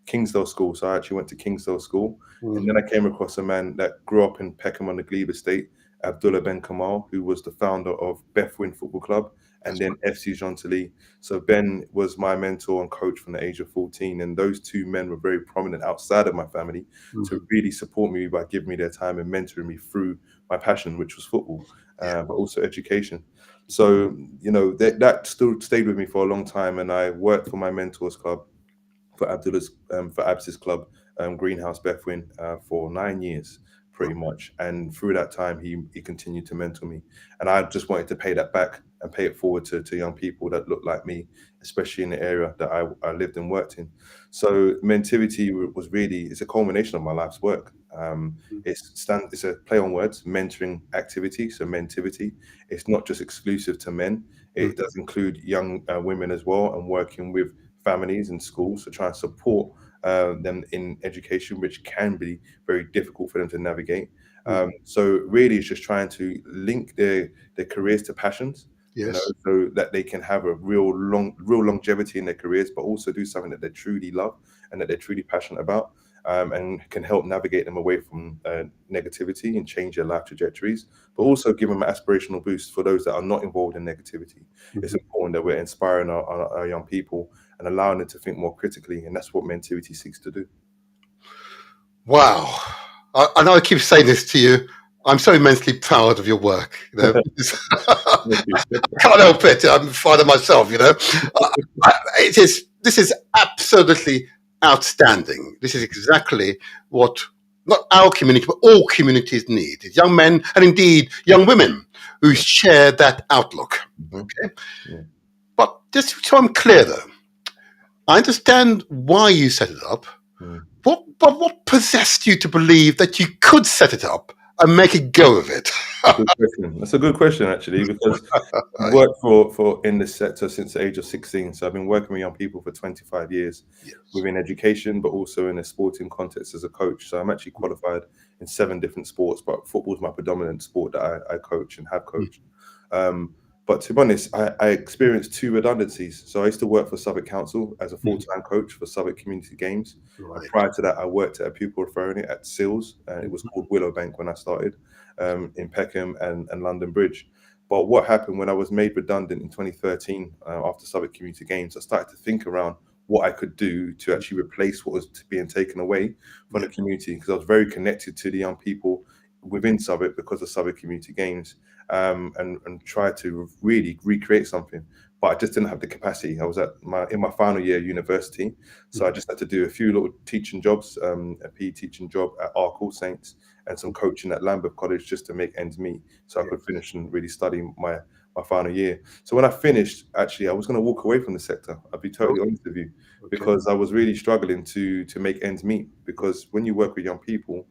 Kingsdale School. So I actually went to Kingsdale School. And then I came across a man that grew up in Peckham on the Glebe Estate, Abdullah Ben Kamal, who was the founder of Bethwyn Football Club and then FC Gentilly. So Ben was my mentor and coach from the age of 14. And those 2 men were very prominent outside of my family to really support me by giving me their time and mentoring me through my passion, which was football, but also education. So, that still stayed with me for a long time. And I worked for my mentors club, for Abs's club, Greenhouse Bethwyn, for 9 years. Pretty much, and through that time he continued to mentor me, and I just wanted to pay that back and pay it forward to young people that look like me, especially in the area that I lived and worked in. So Mentivity it's a culmination of my life's work. It's a play on words, mentoring activity. So Mentivity, it's not just exclusive to men, it does include young women as well, and working with families and schools to try and support them in education, which can be very difficult for them to navigate. So really it's just trying to link their careers to passions, so that they can have a real longevity in their careers, but also do something that they truly love and that they're truly passionate about, and can help navigate them away from negativity and change their life trajectories, but also give them an aspirational boost for those that are not involved in negativity. It's important that we're inspiring our young people and allowing them to think more critically, and that's what Mentivity seeks to do. Wow. I know I keep saying this to you. I'm so immensely proud of your work. Can't help it. I'm proud of myself, This is absolutely outstanding. This is exactly what not our community, but all communities need. Young men and indeed young women who share that outlook. Okay. But just so I'm clear though, I understand why you set it up. What possessed you to believe that you could set it up and make a go of it? That's a good question, actually, because I've worked for in this sector since the age of 16. So I've been working with young people for 25 years within education, but also in a sporting context as a coach. So I'm actually qualified in 7 different sports, but football is my predominant sport that I coach and have coached. But to be honest, I experienced 2 redundancies. So I used to work for Southwark Council as a full-time coach for Southwark Community Games. And prior to that, I worked at a pupil referral at Seals, and it was called Willowbank when I started, in Peckham and London Bridge. But what happened when I was made redundant in 2013 after Southwark Community Games, I started to think around what I could do to actually replace what was being taken away from the community, because I was very connected to the young people within Southwark because of Southwark Community Games, and try to really recreate something. But I just didn't have the capacity. I was in my final year of university, so I just had to do a few little teaching jobs, a PE teaching job at Ark All Saints, and some coaching at Lambeth College just to make ends meet, so I could finish and really study my final year. So when I finished, actually, I was going to walk away from the sector. I'll be totally honest with you, because I was really struggling to make ends meet. Because when you work with young people,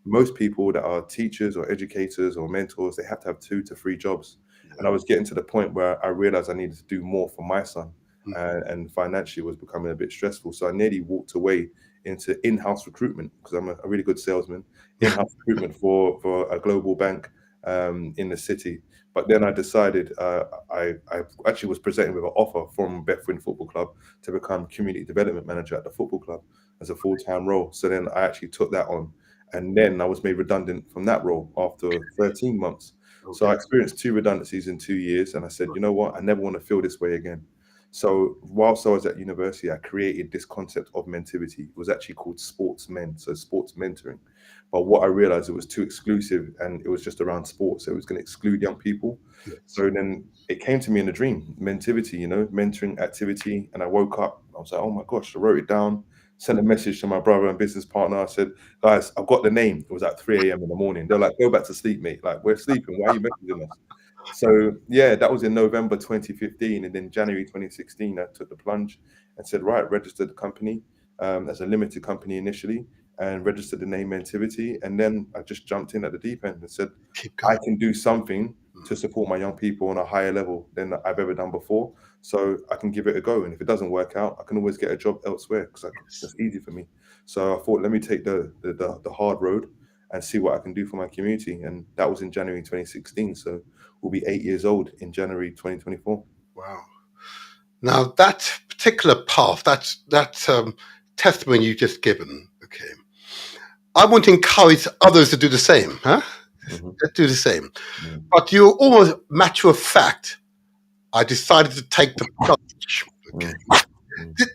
most people that are teachers or educators or mentors, they have to have 2 to 3 jobs. And I was getting to the point where I realized I needed to do more for my son, and financially was becoming a bit stressful. So I nearly walked away into in-house recruitment, because I'm a really good salesman, in-house recruitment for a global bank in the city. But then I decided, I actually was presented with an offer from Bethwyn Football Club to become community development manager at the football club as a full-time role. So then I actually took that on, and then I was made redundant from that role after 13 months. So I experienced 2 redundancies in 2 years, and I said, you know what, I never want to feel this way again. So whilst I was at university, I created this concept of mentivity. It was actually called Sports Men, so sports mentoring. But what I realized, it was too exclusive, and it was just around sports, so it was going to exclude young people. So then it came to me in a dream, mentivity, mentoring activity. And I woke up, I was like, oh my gosh, I wrote it down, sent a message to my brother and business partner. I said, guys, I've got the name. It was at 3 a.m. in the morning. They're like, go back to sleep, mate. Like, we're sleeping. Why are you messaging us? So yeah, that was in November 2015. And then January 2016, I took the plunge and said, right, registered the company as a limited company initially, and registered the name Mentivity. And then I just jumped in at the deep end and said, I can do something to support my young people on a higher level than I've ever done before. So I can give it a go. And if it doesn't work out, I can always get a job elsewhere, because that's easy for me. So I thought, let me take the hard road and see what I can do for my community. And that was in January 2016. So we'll be 8 years old in January 2024. Wow. Now that particular path, that testimony you just given, okay, I want to encourage others to do the same, huh? Let's do the same. But you're almost matter of fact, I decided to take the plunge. Okay.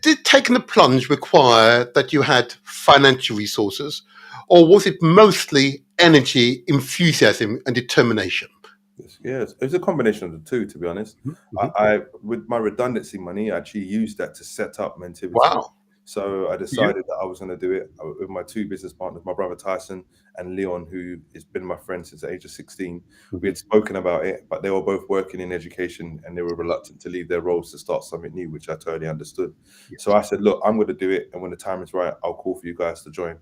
Did taking the plunge require that you had financial resources, or was it mostly energy, enthusiasm, and determination? Yes, it's a combination of the two, to be honest. I with my redundancy money, I actually used that to set up Mentivity. Wow. So I decided that I was going to do it with my 2 business partners, my brother Tyson and Leon, who has been my friend since the age of 16. We had spoken about it, but they were both working in education and they were reluctant to leave their roles to start something new, which I totally understood. So I said, look, I'm going to do it. And when the time is right, I'll call for you guys to join.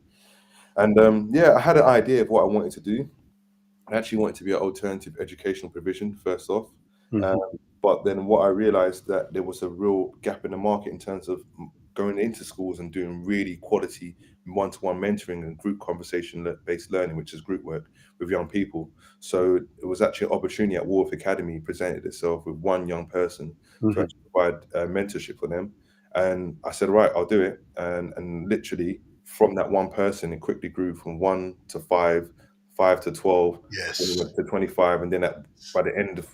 And yeah, I had an idea of what I wanted to do. I actually wanted to be an alternative educational provision first off. But then what I realized, that there was a real gap in the market in terms of going into schools and doing really quality one-to-one mentoring and group conversation-based learning, which is group work with young people. So it was actually an opportunity at Warwick Academy presented itself with one young person to actually provide mentorship for them. And I said, right, I'll do it. And literally from that one person, it quickly grew from 1 to 5, 5 to 12, Yes. to 25, and then by the end of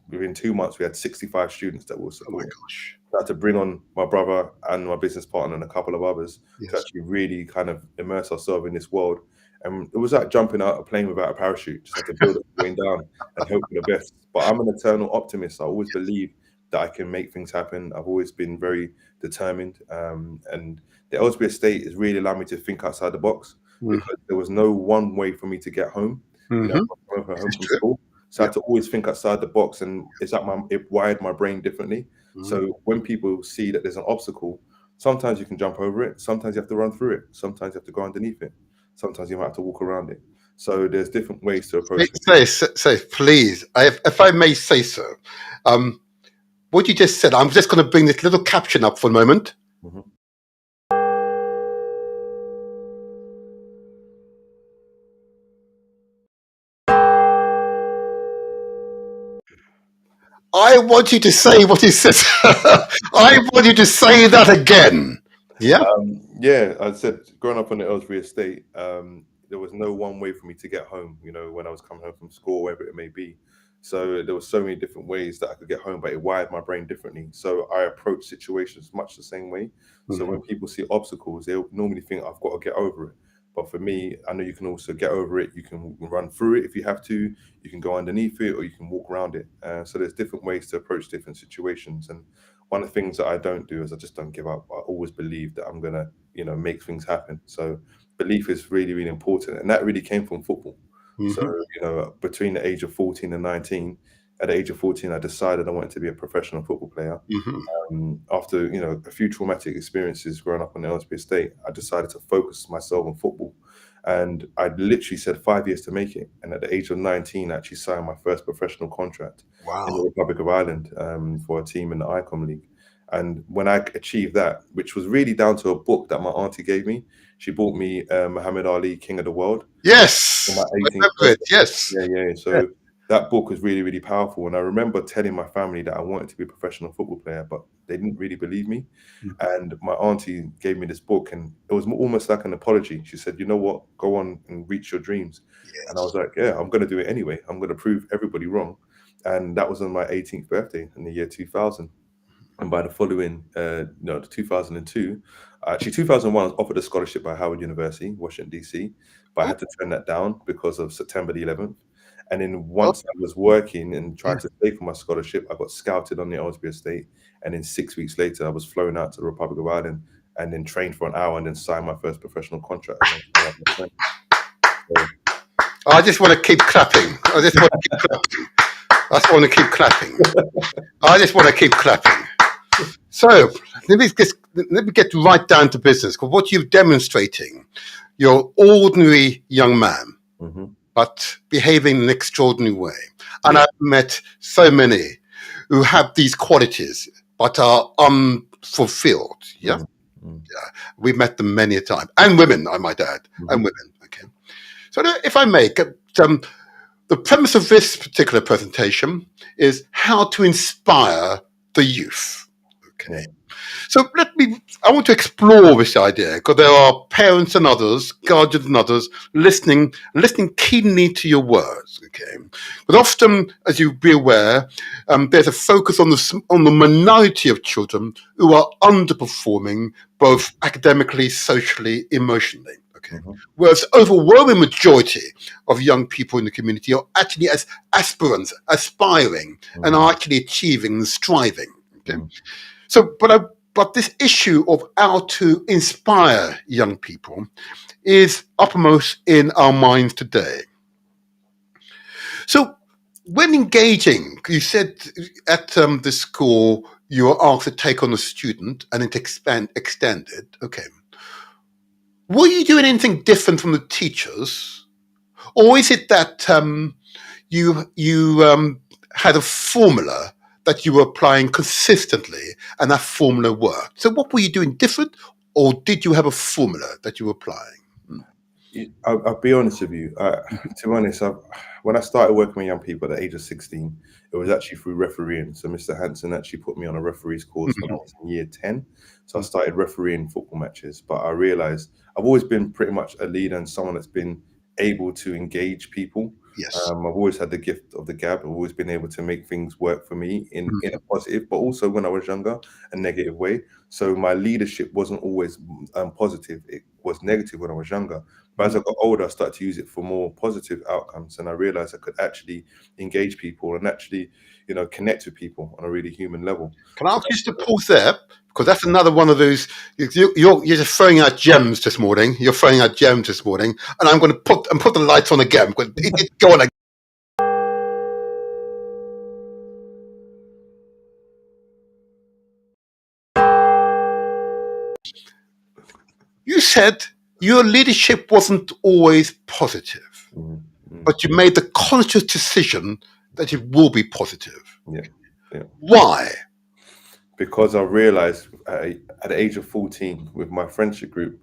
within 2 months, we had 65 students that were supported. Oh my gosh. I had to bring on my brother and my business partner and a couple of others Yes. to actually really kind of immerse ourselves in this world. And it was like jumping out a plane without a parachute. Just had to build it going down and hope for the best. But I'm an eternal optimist. I always believe that I can make things happen. I've always been very determined. And the Ellsbury estate has really allowed me to think outside the box, because there was no one way for me to get home. Home from school. So I had to always think outside the box, and it wired my brain differently. So when people see that there's an obstacle, sometimes you can jump over it. Sometimes you have to run through it. Sometimes you have to go underneath it. Sometimes you might have to walk around it. So there's different ways to approach it. Say, please, if I may say so, what you just said, I'm just going to bring this little caption up for a moment. I want you to say what he says. I want you to say that again. Yeah. Yeah, I said growing up on the Ellsbury estate, there was no one way for me to get home, when I was coming home from school, wherever it may be. So there were so many different ways that I could get home, but it wired my brain differently. So I approach situations much the same way. So when people see obstacles, they normally think I've got to get over it. But for me, I know you can also get over it. You can run through it if you have to. You can go underneath it, or you can walk around it. So there's different ways to approach different situations. And one of the things that I don't do is I just don't give up. I always believe that I'm gonna, make things happen. So belief is really, really important, and that really came from football. So, between the age of 14 and 19, at the age of 14, I decided I wanted to be a professional football player. After, a few traumatic experiences growing up on Aylesbury Estate, I decided to focus myself on football. And I literally said 5 years to make it. And at the age of 19, I actually signed my first professional contract in the Wow. Republic of Ireland for a team in the ICOM League. And when I achieved that, which was really down to a book that my auntie gave me, she bought me Muhammad Ali, King of the World, Yes. for my I 18th remember birthday. it. Yes. Yeah. So that book was really, really powerful. And I remember telling my family that I wanted to be a professional football player, but they didn't really believe me. And my auntie gave me this book, and it was almost like an apology. She said, "You know what? Go on and reach your dreams." And I was like, "Yeah, I'm going to do it anyway. I'm going to prove everybody wrong." And that was on my 18th birthday in the year 2000. And by the following, the 2002, actually 2001, I was offered a scholarship by Howard University, Washington, D.C., but I had to turn that down because of September the 11th. And then once I was working and trying to pay for my scholarship, I got scouted on the Aylesbury Estate. And then 6 weeks later, I was flown out to the Republic of Ireland and then trained for an hour and then signed my first professional contract. I just want to keep clapping. I just want to keep clapping. I just want to keep clapping. So let me get right down to business. Because what you're demonstrating, you're an ordinary young man, but behaving in an extraordinary way. And I've met so many who have these qualities, but are unfulfilled. Yeah. We've met them many a time, and women, I might add, and women. Okay. So if I make the premise of this particular presentation is how to inspire the youth. Okay. So I want to explore this idea because there are parents and others, guardians and others listening keenly to your words. Okay. But often, as you be aware, there's a focus on the minority of children who are underperforming both academically, socially, emotionally. Okay. Whereas the overwhelming majority of young people in the community are actually as aspirants, aspiring, and are actually achieving and striving. Okay. So, but this issue of how to inspire young people is uppermost in our minds today. So, when engaging, you said at the school you were asked to take on a student and it extended. Okay. Were you doing anything different from the teachers, or is it that you had a formula that you were applying consistently and that formula worked? So what were you doing different, or did you have a formula that you were applying? I'll be honest with you. To be honest, when I started working with young people at the age of 16, it was actually through refereeing. So Mr. Hanson actually put me on a referee's course when I was in year 10. So I started refereeing football matches, but I realized I've always been pretty much a leader and someone that's been able to engage people. Yes. I've always had the gift of the gab. I've always been able to make things work for me in a positive, but also when I was younger, a negative way. So my leadership wasn't always positive. It was negative when I was younger. But as I got older, I started to use it for more positive outcomes. And I realized I could actually engage people and actually, connect with people on a really human level. Can I ask you to pause there? Because that's another one of those, you're just throwing out gems this morning. You're throwing out gems this morning. And I'm going to put the lights on again. Because go on again. You said your leadership wasn't always positive, but you made the conscious decision that it will be positive. Yeah. Why? Because I realized at the age of 14 with my friendship group,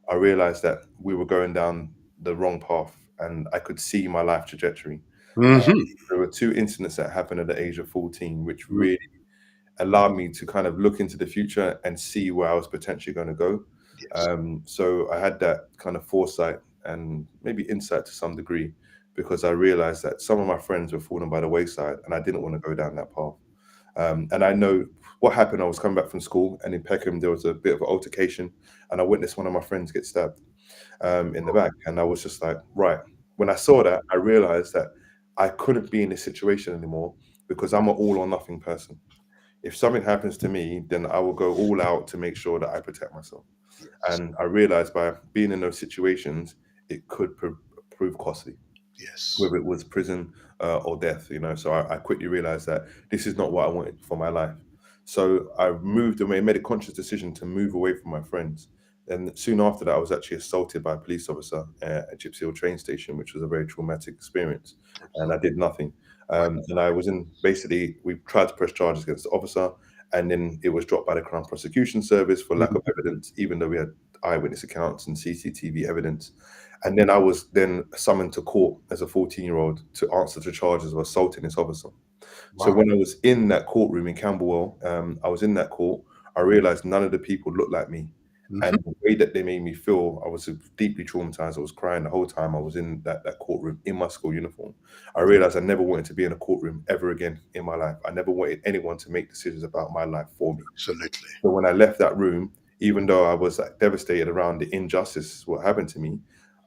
I realized that we were going down the wrong path and I could see my life trajectory. There were two incidents that happened at the age of 14, which really allowed me to kind of look into the future and see where I was potentially going to go. So I had that kind of foresight and maybe insight to some degree, because I realized that some of my friends were falling by the wayside, and I didn't want to go down that path. And I know what happened. I was coming back from school, and in Peckham there was a bit of an altercation, and I witnessed one of my friends get stabbed in the back, and I was just like, right. When I saw that, I realized that I couldn't be in this situation anymore because I'm an all or nothing person. If something happens to me, then I will go all out to make sure that I protect myself. And I realized by being in those situations, it could prove costly, Yes. whether it was prison or death, you know. So I quickly realized that this is not what I wanted for my life. So I moved away, made a conscious decision to move away from my friends. And soon after that, I was actually assaulted by a police officer at Gypsy Hill train station, which was a very traumatic experience. And I did nothing. And I was we tried to press charges against the officer, and then it was dropped by the Crown Prosecution Service for lack of evidence, even though we had eyewitness accounts and CCTV evidence. And then I was then summoned to court as a 14-year-old to answer to charges of assaulting this officer. So when I was in that courtroom in Camberwell, I was in that court, I realized none of the people looked like me. And the way that they made me feel, I was deeply traumatized. I was crying the whole time I was in that courtroom in my school uniform. I realized I never wanted to be in a courtroom ever again in my life. I never wanted anyone to make decisions about my life for me. Absolutely. So when I left that room, even though I was devastated around the injustice, what happened to me,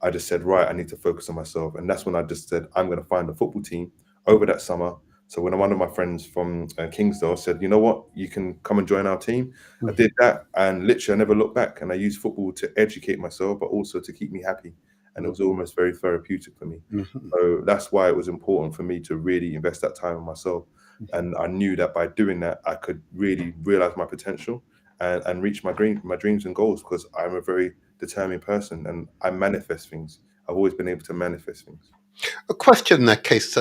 I just said, right, I need to focus on myself. And that's when I just said, I'm going to find a football team over that summer. So when one of my friends from Kingsdale said, you know what, you can come and join our team. I did that, and literally I never looked back. And I used football to educate myself, but also to keep me happy. And it was almost very therapeutic for me. So that's why it was important for me to really invest that time in myself. And I knew that by doing that, I could really realize my potential and reach my dreams and goals, because I'm a very determined person and I manifest things. I've always been able to manifest things. A question in that case.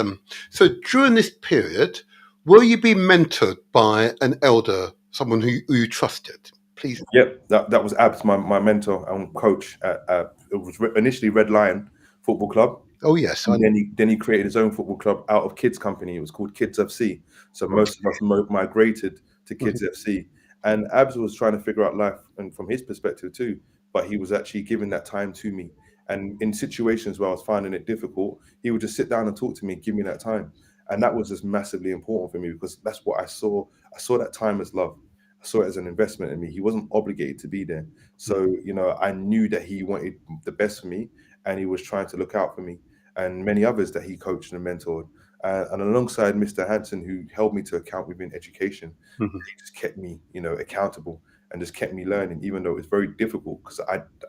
So during this period, will you be mentored by an elder, someone who you trusted? Please. Yep, that was Abs, my mentor and coach at it was initially Red Lion Football Club. Oh yes. And then he created his own football club out of Kids Company. It was called Kids FC. So most of us migrated to Kids FC. And Abs was trying to figure out life, and from his perspective too, but he was actually giving that time to me. And in situations where I was finding it difficult, he would just sit down and talk to me, give me that time. And that was just massively important for me, because that's what I saw. I saw that time as love. I saw it as an investment in me. He wasn't obligated to be there. So, you know, I knew that he wanted the best for me, and he was trying to look out for me and many others that he coached and mentored. And alongside Mr. Hanson, who held me to account within education, he just kept me, you know, accountable and just kept me learning, even though it was very difficult, because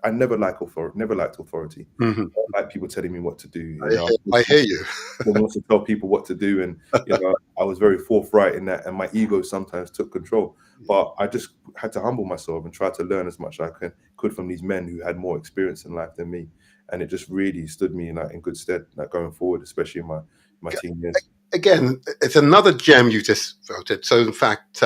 I never liked authority. I don't like people telling me what to do. You know, I hear you. I want to tell people what to do, and you know, I was very forthright in that, and my ego sometimes took control. But I just had to humble myself and try to learn as much as I could from these men who had more experience in life than me, and it just really stood me in good stead, going forward, especially in my teen years. Again, it's another gem you just voted. So in fact,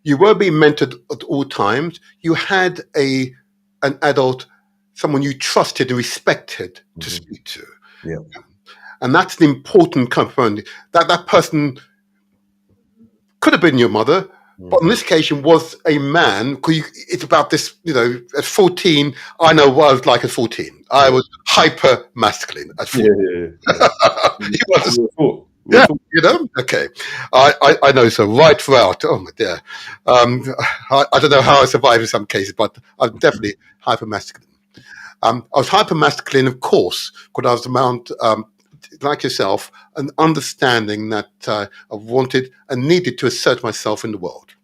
you were being mentored at all times. You had an adult, someone you trusted and respected to speak to. Yeah. And that's an important component. That person could have been your mother, but in this occasion was a man. It's about this, you know, at 14, I know what I was like at 14. I was hyper masculine at 14. Yeah, you know, okay. I know, so right throughout. Oh my dear. I don't know how I survive in some cases, but I'm definitely hyper masculine. I was hyper masculine, of course, because I was around, like yourself, an understanding that I wanted and needed to assert myself in the world.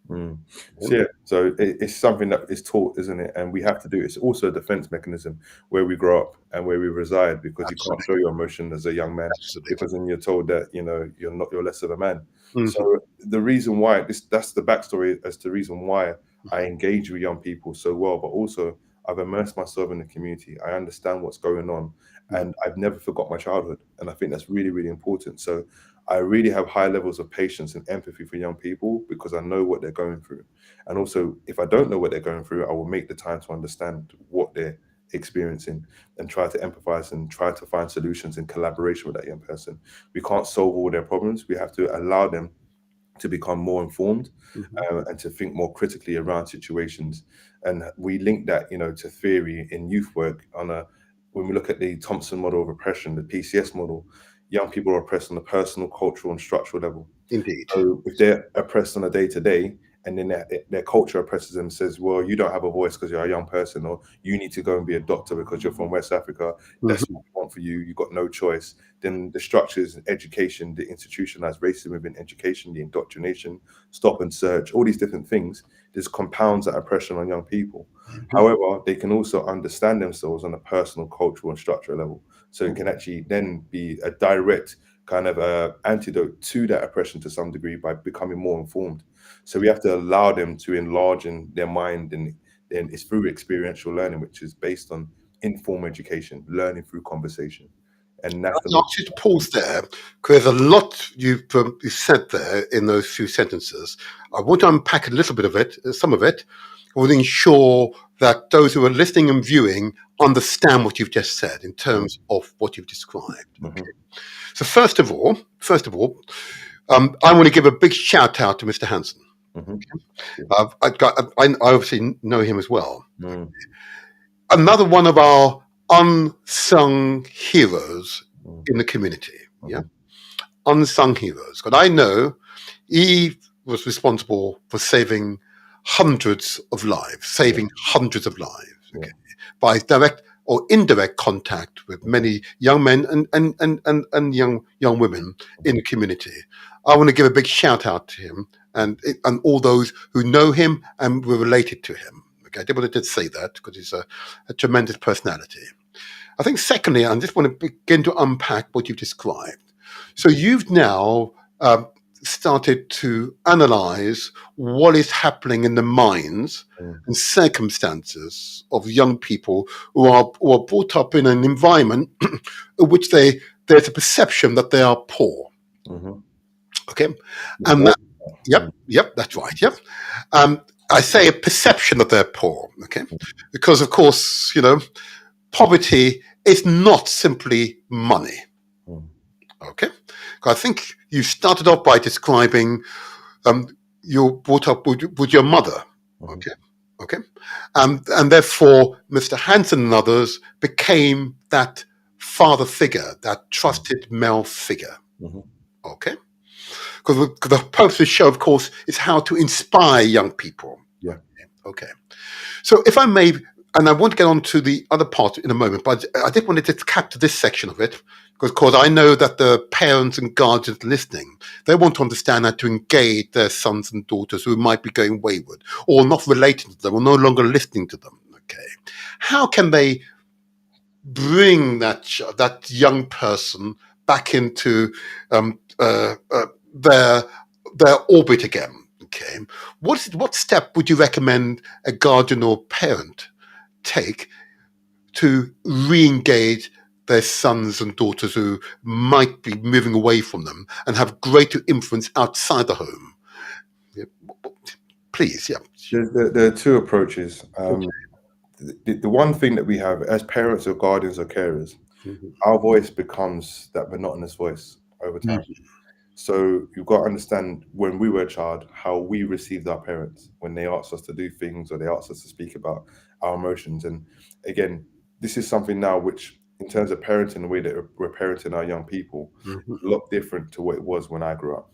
So it's something that is taught, isn't it? And we have to do it. It's also a defense mechanism where we grow up and where we reside, because you can't show your emotion as a young man, because then you're told that, you know, you're less of a man. So the reason why that's the backstory as to the reason why I engage with young people so well, but also I've immersed myself in the community. I understand what's going on, and I've never forgot my childhood. And I think that's really, really important. So I really have high levels of patience and empathy for young people, because I know what they're going through. And also, if I don't know what they're going through, I will make the time to understand what they're experiencing and try to empathize and try to find solutions in collaboration with that young person. We can't solve all their problems. We have to allow them to become more informed and to think more critically around situations. And we link that, you know, to theory in youth work on a when we look at the Thompson model of oppression, the PCS model, young people are oppressed on the personal, cultural, and structural level. Indeed. So if they're oppressed on a day-to-day, and then their culture oppresses them, says, well, you don't have a voice because you're a young person, or you need to go and be a doctor because you're from West Africa. That's what we want for you. You've got no choice. Then the structures in education, the institutionalized racism within education, the indoctrination, stop and search, all these different things, this compounds that oppression on young people. However, they can also understand themselves on a personal, cultural, and structural level. So it can actually then be a direct kind of antidote to that oppression to some degree by becoming more informed. So we have to allow them to enlarge in their mind, and then it's through experiential learning, which is based on informal education, learning through conversation. And that's I'll ask you to pause there, because there's a lot you said there in those few sentences. I want to unpack a little bit of it, some of it. I want to ensure that those who are listening and viewing understand what you've just said in terms of what you've described. Okay. So first of all, I want to give a big shout out to Mr. Hansen. I obviously know him as well. Another one of our unsung heroes in the community. Yeah, unsung heroes. But I know he was responsible for saving hundreds of lives, okay, by direct or indirect contact with many young men and young women in the community. I want to give a big shout out to him and all those who know him and were related to him. Okay, I did want to say that because he's a tremendous personality. I think secondly, I just want to begin to unpack what you've described. So you've now started to analyze what is happening in the minds and circumstances of young people who are brought up in an environment in which there's a perception that they are poor. Okay, and that, yep, that's right. Yep, I say a perception that they're poor. Okay, because of course, poverty is not simply money. Okay, I think you started off by describing you're brought up with your mother. Okay, and therefore Mr. Hansen and others became that father figure, that trusted male figure. Okay, because the purpose of the show, of course, is how to inspire young people. Yeah. Okay, so if I may, and I want to get on to the other part in a moment, but I did want to just capture this section of it, because I know that the parents and guardians listening, they want to understand how to engage their sons and daughters who might be going wayward or not relating to them or no longer listening to them. Okay, how can they bring that young person back into their orbit again? Okay, what step would you recommend a guardian or parent take to re-engage their sons and daughters who might be moving away from them and have greater influence outside the home? Please, yeah. There are two approaches. The one thing that we have as parents or guardians or carers, our voice becomes that monotonous voice over time. So you've got to understand, when we were a child, how we received our parents when they asked us to do things or they asked us to speak about our emotions. And again, this is something now which, in terms of parenting, the way that we're parenting our young people, a lot different to what it was when I grew up.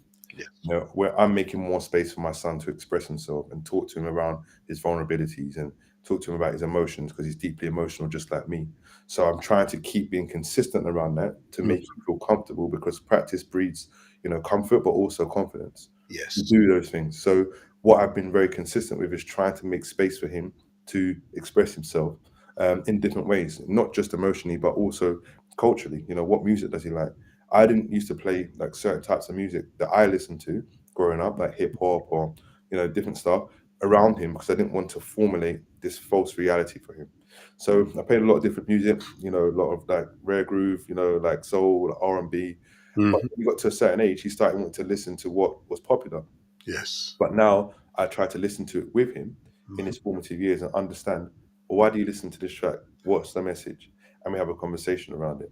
Where I'm making more space for my son to express himself and talk to him around his vulnerabilities and talk to him about his emotions, because he's deeply emotional just like me. So I'm trying to keep being consistent around that to make him feel comfortable, because practice breeds comfort, but also confidence. Yes. To do those things. So what I've been very consistent with is trying to make space for him to express himself in different ways, not just emotionally, but also culturally. What music does he like? I didn't used to play like certain types of music that I listened to growing up, like hip hop or different stuff around him, because I didn't want to formulate this false reality for him. So I played a lot of different music, a lot of like rare groove, like soul, R&B. But when we got to a certain age, he started wanting to listen to what was popular. Yes. But now I try to listen to it with him in his formative years and understand, well, why do you listen to this track? What's the message? And we have a conversation around it.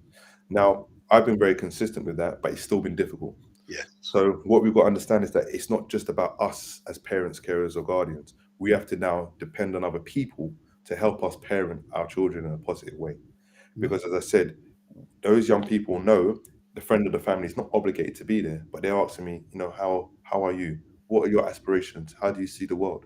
Now, I've been very consistent with that, but it's still been difficult. Yeah. So what we've got to understand is that it's not just about us as parents, carers, or guardians. We have to now depend on other people to help us parent our children in a positive way. because, as I said, those young people know the friend of the family is not obligated to be there, but they're asking me, how are you? What are your aspirations? How do you see the world?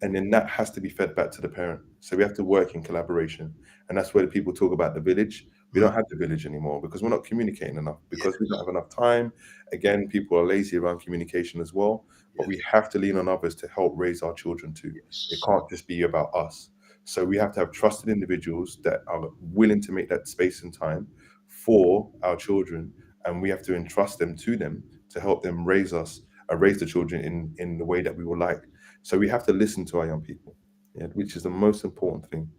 And then that has to be fed back to the parent. So we have to work in collaboration, and that's where the people talk about the village. We don't have the village anymore because we're not communicating enough, because we don't have enough time. Again, people are lazy around communication as well, but we have to lean on others to help raise our children too. It can't just be about us. So we have to have trusted individuals that are willing to make that space and time for our children, and we have to entrust them to help them raise the children in the way that we would like. So we have to listen to our young people, which is the most important thing.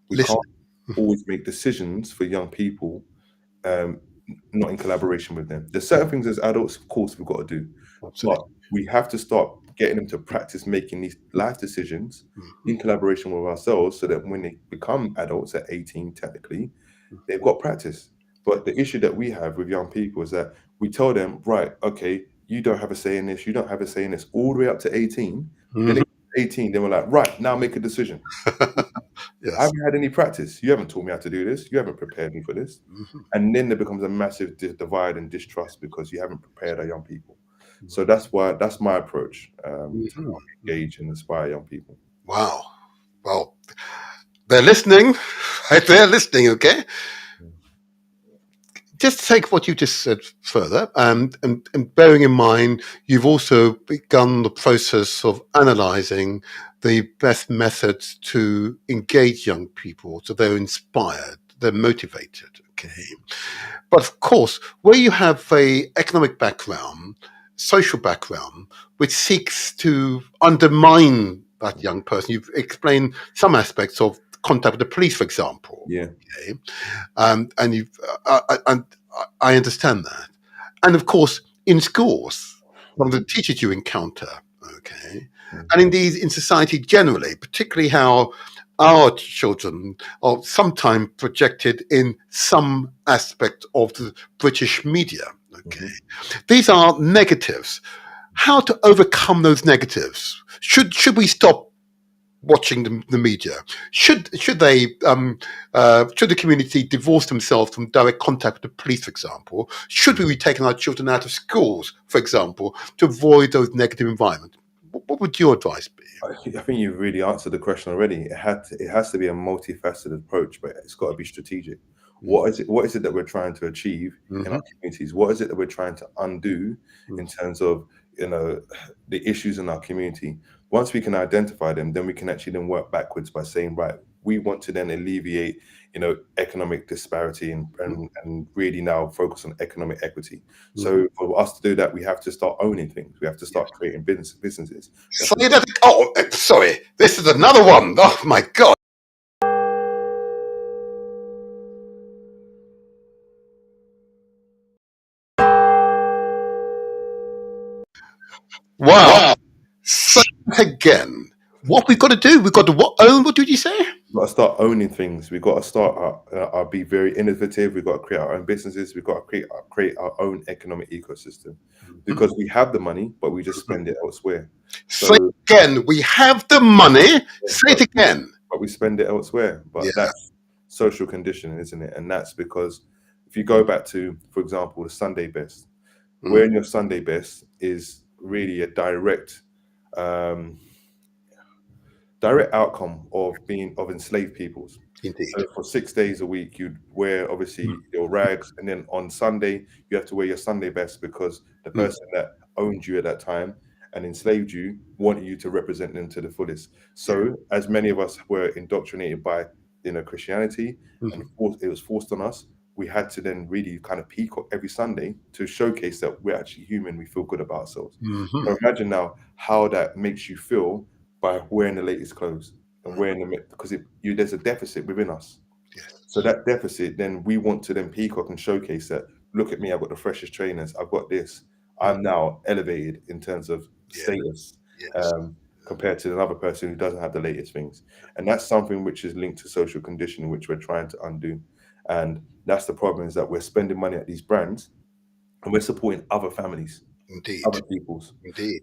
We Listen. can't always make decisions for young people, not in collaboration with them. There's certain things as adults, of course, we've got to do, Absolutely. but we have to start getting them to practice making these life decisions in collaboration with ourselves, so that when they become adults at 18, technically, they've got practice. But the issue that we have with young people is that we tell them, right, okay, you don't have a say in this, you don't have a say in this, all the way up to 18. Then they get to 18, then we're like, right, now make a decision. I Yes. haven't had any practice. You haven't taught me how to do this. You haven't prepared me for this. And then there becomes a massive divide and distrust because you haven't prepared our young people. So that's my approach to engage and inspire young people. Wow. Well, they're listening. They're listening, okay? Just take what you just said further, and bearing in mind, you've also begun the process of analysing the best methods to engage young people so they're inspired, they're motivated, okay? But of course, where you have a economic background, social background, which seeks to undermine that young person, you've explained some aspects of contact with the police, for example. Yeah. Okay? And I understand that. And of course, in schools, one of the teachers you encounter, okay, and indeed in society generally, particularly how our children are sometimes projected in some aspect of the British media, okay. These are negatives. How to overcome those negatives? Should we stop watching the media? Should they should the community divorce themselves from direct contact with the police, for example? Should we be taking our children out of schools, for example, to avoid those negative environments? What would your advice be? I think you've really answered the question already. It has to be a multifaceted approach, but it's got to be strategic. What is it that we're trying to achieve in our communities? What is it that we're trying to undo in terms of the issues in our community? Once we can identify them, then we can actually then work backwards by saying, right, we want to then alleviate economic disparity and really now focus on economic equity. So for us to do that, we have to start owning things. We have to start creating businesses. Say that. Oh, sorry. This is another one. Oh my God. Wow. Say it again. What we've got to do? We've got to own. What did you say? We've got to start owning things. We've got to start be very innovative. We've got to create our own businesses. We've got to create our own economic ecosystem, because we have the money, but we just spend it elsewhere. Say it again. We have the money. Say it again. But we spend it elsewhere. But that's social conditioning, isn't it? And that's because if you go back to, for example, the Sunday best, wearing your Sunday best is really a direct outcome of enslaved peoples. Indeed. So for 6 days a week, you'd wear obviously your rags, and then on Sunday you have to wear your Sunday best, because the person that owned you at that time and enslaved you wanted you to represent them to the fullest. So as many of us were indoctrinated by Christianity, and it was forced on us, we had to then really kind of peacock every Sunday to showcase that we're actually human, we feel good about ourselves. So imagine now how that makes you feel by wearing the latest clothes and wearing them, because there's a deficit within us. So that deficit, then we want to then peacock and showcase that, look at me, I've got the freshest trainers, I've got this, I'm now elevated in terms of status compared to another person who doesn't have the latest things. And that's something which is linked to social conditioning, which we're trying to undo. And that's the problem, is that we're spending money at these brands and we're supporting other families, other peoples.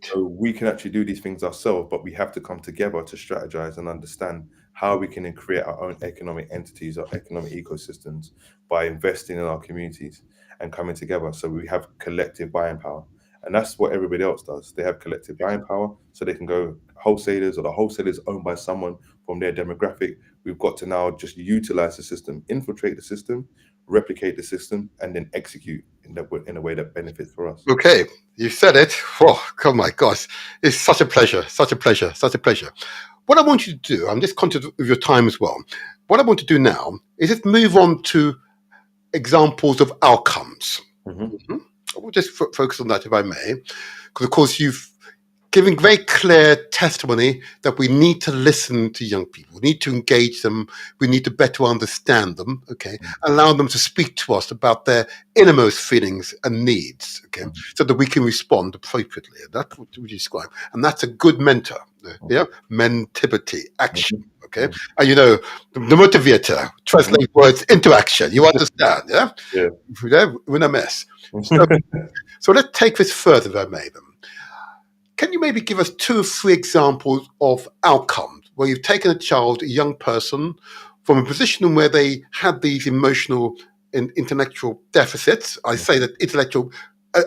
So we can actually do these things ourselves, but we have to come together to strategize and understand how we can then create our own economic entities or economic ecosystems by investing in our communities and coming together. So we have collective buying power. And that's what everybody else does. They have collective buying power, so they can go wholesalers, or the wholesalers owned by someone from their demographic. We've got to now just utilize the system, infiltrate the system, replicate the system, and then execute in a way that benefits for us. Okay, you said it. Oh my gosh, it's such a pleasure, such a pleasure, such a pleasure. What I want you to do, I'm just conscious of your time as well. What I want to do now is just move on to examples of outcomes. Mhm. We'll just focus on that, if I may, because of course you've given very clear testimony that we need to listen to young people, we need to engage them, we need to better understand them, okay, allow them to speak to us about their innermost feelings and needs, okay, so that we can respond appropriately. That's what you describe, and that's a good mentor, yeah, mentivity, action, okay, and you know, the motivator, translate words into action. You understand, yeah? Yeah. We're in a mess. So let's take this further, if I may. Can you maybe give us 2 or 3 examples of outcomes where you've taken a child, a young person, from a position where they had these emotional and intellectual deficits? I say that intellectual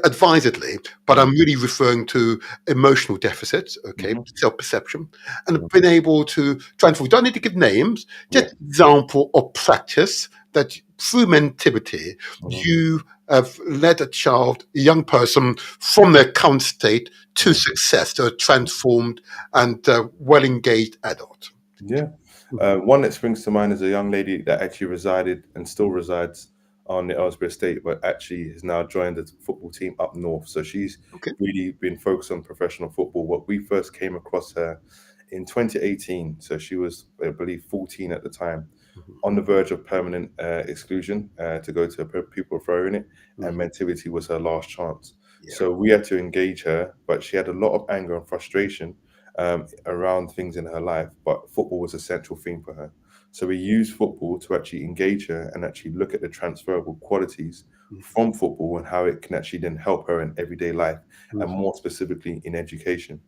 advisedly, but I'm really referring to emotional deficits, okay, self-perception, and have been able to transform. You don't need to give names, just example of practice that through mentivity, you have led a child, a young person, from their current state to success, to a transformed and well-engaged adult. Yeah. One that springs to mind is a young lady that actually resided and still resides on the Ellesmere estate, but actually has now joined the football team up north. So she's really been focused on professional football. What we first came across her in 2018. So she was, I believe, 14 at the time, on the verge of permanent exclusion to go to a pupil referral unit, and mentivity was her last chance. So we had to engage her, but she had a lot of anger and frustration around things in her life, but football was a central theme for her. So we used football to actually engage her and actually look at the transferable qualities from football and how it can actually then help her in everyday life, and more specifically in education.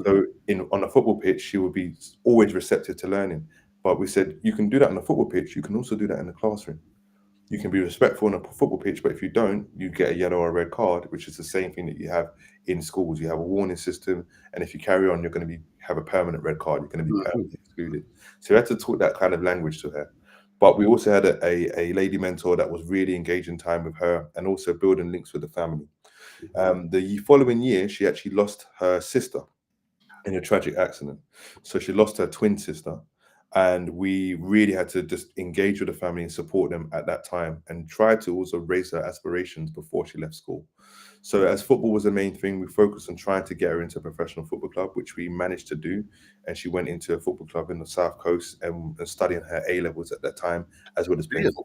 So on a football pitch, she would be always receptive to learning. But we said, you can do that on a football pitch, you can also do that in the classroom. You can be respectful on a football pitch, but if you don't, you get a yellow or a red card, which is the same thing that you have in schools. You have a warning system, and if you carry on, you're going to have a permanent red card. You're going to be permanently excluded. So we had to talk that kind of language to her. But we also had a lady mentor that was really engaging time with her and also building links with the family. The following year, she actually lost her sister in a tragic accident. So she lost her twin sister. And we really had to just engage with the family and support them at that time, and try to also raise her aspirations before she left school. So as football was the main thing, we focused on trying to get her into a professional football club, which we managed to do. And she went into a football club in the South Coast and studying her A-levels at that time, as well as playing football.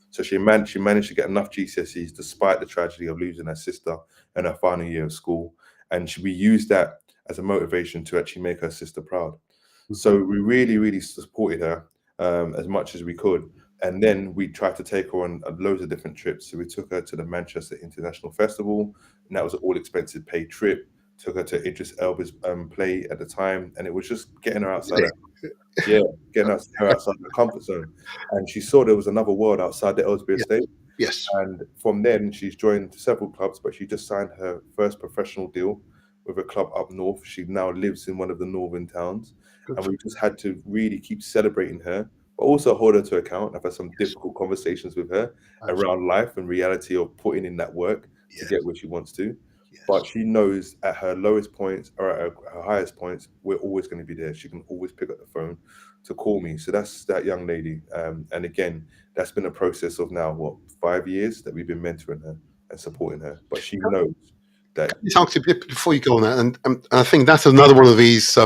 So she managed to get enough GCSEs despite the tragedy of losing her sister in her final year of school. And we used that as a motivation to actually make her sister proud. So we really, really supported her as much as we could. And then we tried to take her on loads of different trips. So we took her to the Manchester International Festival, and that was an all-expenses paid trip. Took her to Idris Elba's play at the time, and it was just getting her outside. Getting her outside the comfort zone. And she saw there was another world outside the Ellesmere estate. Yes. And from then, she's joined several clubs, but she just signed her first professional deal with a club up north. She now lives in one of the northern towns. And we just had to really keep celebrating her, but also hold her to account. I've had some difficult conversations with her around life and reality of putting in that work to get where she wants to. But she knows at her lowest points or at her highest points, we're always going to be there. She can always pick up the phone to call me. So that's that young lady. And again, that's been a process of now, 5 years that we've been mentoring her and supporting her. But she knows that. Before you go on that, and I think that's another one of these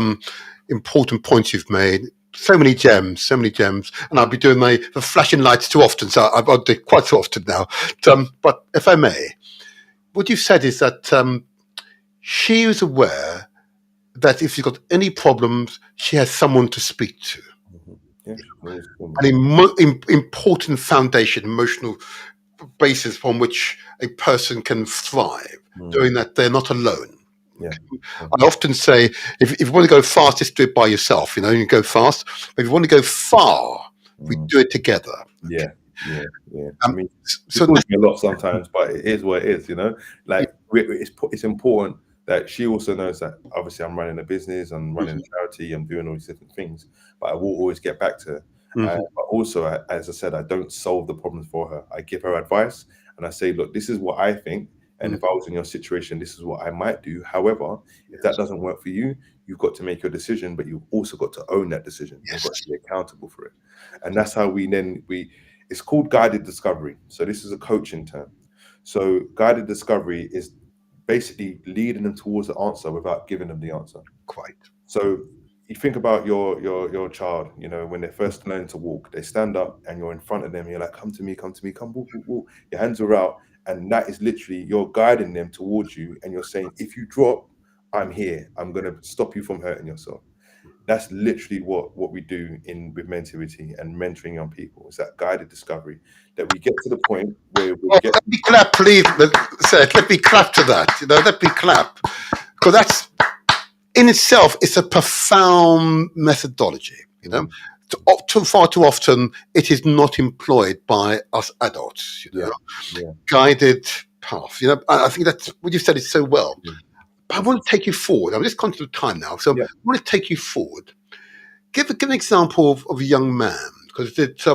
important points you've made. So many gems, and I'll be doing the flashing lights too often, so I'll do quite so often now. But if I may, what you've said is that she was aware that if she's got any problems, she has someone to speak to. An important foundation, emotional basis upon which a person can thrive, knowing that they're not alone. Yeah. I often say, if you want to go fast, just do it by yourself. You know, you go fast. But if you want to go far, we do it together. Yeah. I mean, it So calls me a lot sometimes, but it is what it is, you know. Like it's important that she also knows that obviously I'm running a business, I'm running a charity, I'm doing all these different things, but I will always get back to her. But also, as I said, I don't solve the problems for her. I give her advice and I say, look, this is what I think. And if I was in your situation, this is what I might do. However, if that doesn't work for you, you've got to make your decision, but you've also got to own that decision. You've got to be accountable for it. And that's how it's called guided discovery. So this is a coaching term. So guided discovery is basically leading them towards the answer without giving them the answer. quite. So you think about your child, you know, when they're first learning to walk, they stand up and you're in front of them, you're like, come to me, come walk. Your hands are out, and that is literally, you're guiding them towards you, and you're saying, if you drop, I'm here. I'm gonna stop you from hurting yourself. That's literally what we do with Mentivity and mentoring young people. It's that guided discovery that we get to the point where we get. Let me clap, please. Let me clap to that. You know, let me clap, because that's in itself, it's a profound methodology. You know, far too often it is not employed by us adults. You know, guided path. You know, I think that's what you said it so well. But I want to take you forward. I'm just conscious of time now, so I want to take you forward. Give an example of a young man, because it's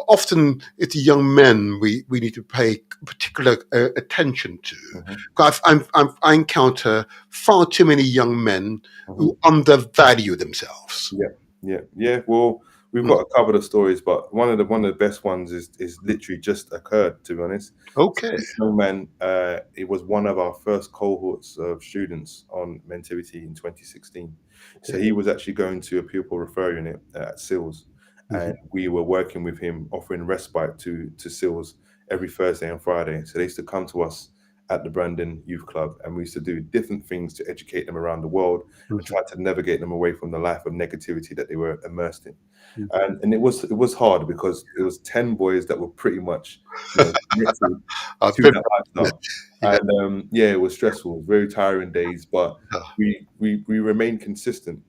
often it's young men we need to pay particular attention to. I encounter far too many young men who undervalue themselves. Yeah. Well, we've got a couple of stories, but one of the best ones is literally just occurred, to be honest. Okay. So this young man, it was one of our first cohorts of students on Mentivity in 2016. So he was actually going to a pupil referral unit at SILS, and we were working with him, offering respite to SILS every Thursday and Friday. So they used to come to us at the Brandon Youth Club, and we used to do different things to educate them around the world and try to navigate them away from the life of negativity that they were immersed in. And it was hard, because it was 10 boys that were pretty much to that lifestyle. And it was stressful, very tiring days, but we remained consistent.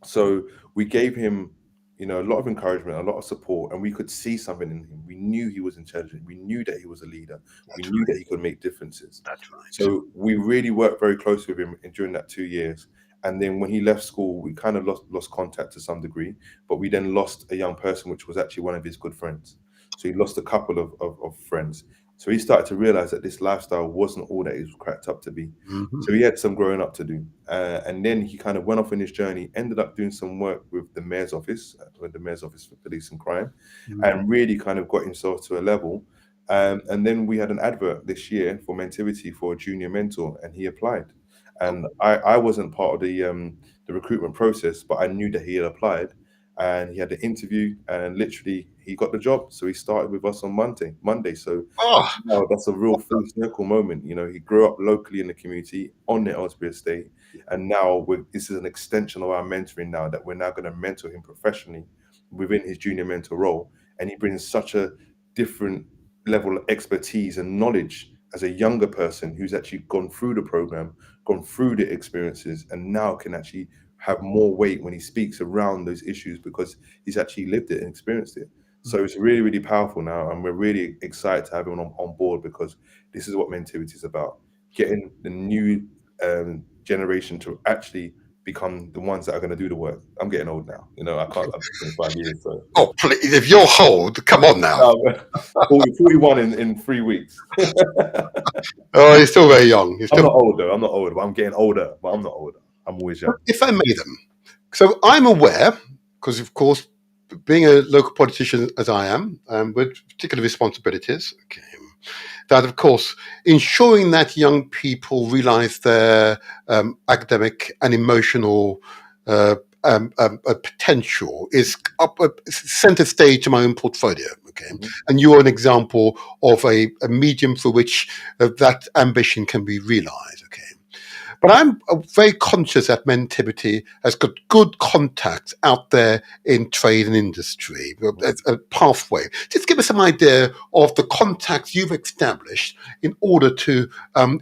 So we gave him, you know, a lot of encouragement, a lot of support, and we could see something in him. We knew he was intelligent. We knew that he was a leader. We knew that he could make differences. That's right. So we really worked very close with him during that 2 years. And then when he left school, we kind of lost contact to some degree, but we then lost a young person, which was actually one of his good friends. So he lost a couple of friends. So he started to realize that this lifestyle wasn't all that it was cracked up to be. So he had some growing up to do. And then he kind of went off on his journey, ended up doing some work with the Mayor's Office, for Police and Crime, and really kind of got himself to a level. And then we had an advert this year for Mentivity for a junior mentor, and he applied. And I wasn't part of the recruitment process, but I knew that he had applied, and he had the interview, and literally he got the job. So he started with us on Monday. So that's a real full circle moment. You know, he grew up locally in the community on the Aylesbury estate, and now this is an extension of our mentoring now, that we're now going to mentor him professionally within his junior mentor role. And he brings such a different level of expertise and knowledge as a younger person who's actually gone through the program, gone through the experiences, and now can actually have more weight when he speaks around those issues, because he's actually lived it and experienced it. So it's really, really powerful now, and we're really excited to have him on board, because this is what Mentivity is about: getting the new generation to actually become the ones that are going to do the work. I'm getting old now, you know. I can't. I'm 25 years. So. Oh, please! If you're old, come on now. 41 in 3 weeks. Oh, you're still very young. I'm not old, but I'm getting older. But I'm not older. I'm always young. If I may them. So I'm aware, because of course, being a local politician as I am, with particular responsibilities, that of course, ensuring that young people realise their academic and emotional potential is up centre stage in my own portfolio. And you are an example of a medium for which that ambition can be realised. But I'm very conscious that Mentivity has got good contacts out there in trade and industry, a pathway. Just give us some idea of the contacts you've established in order to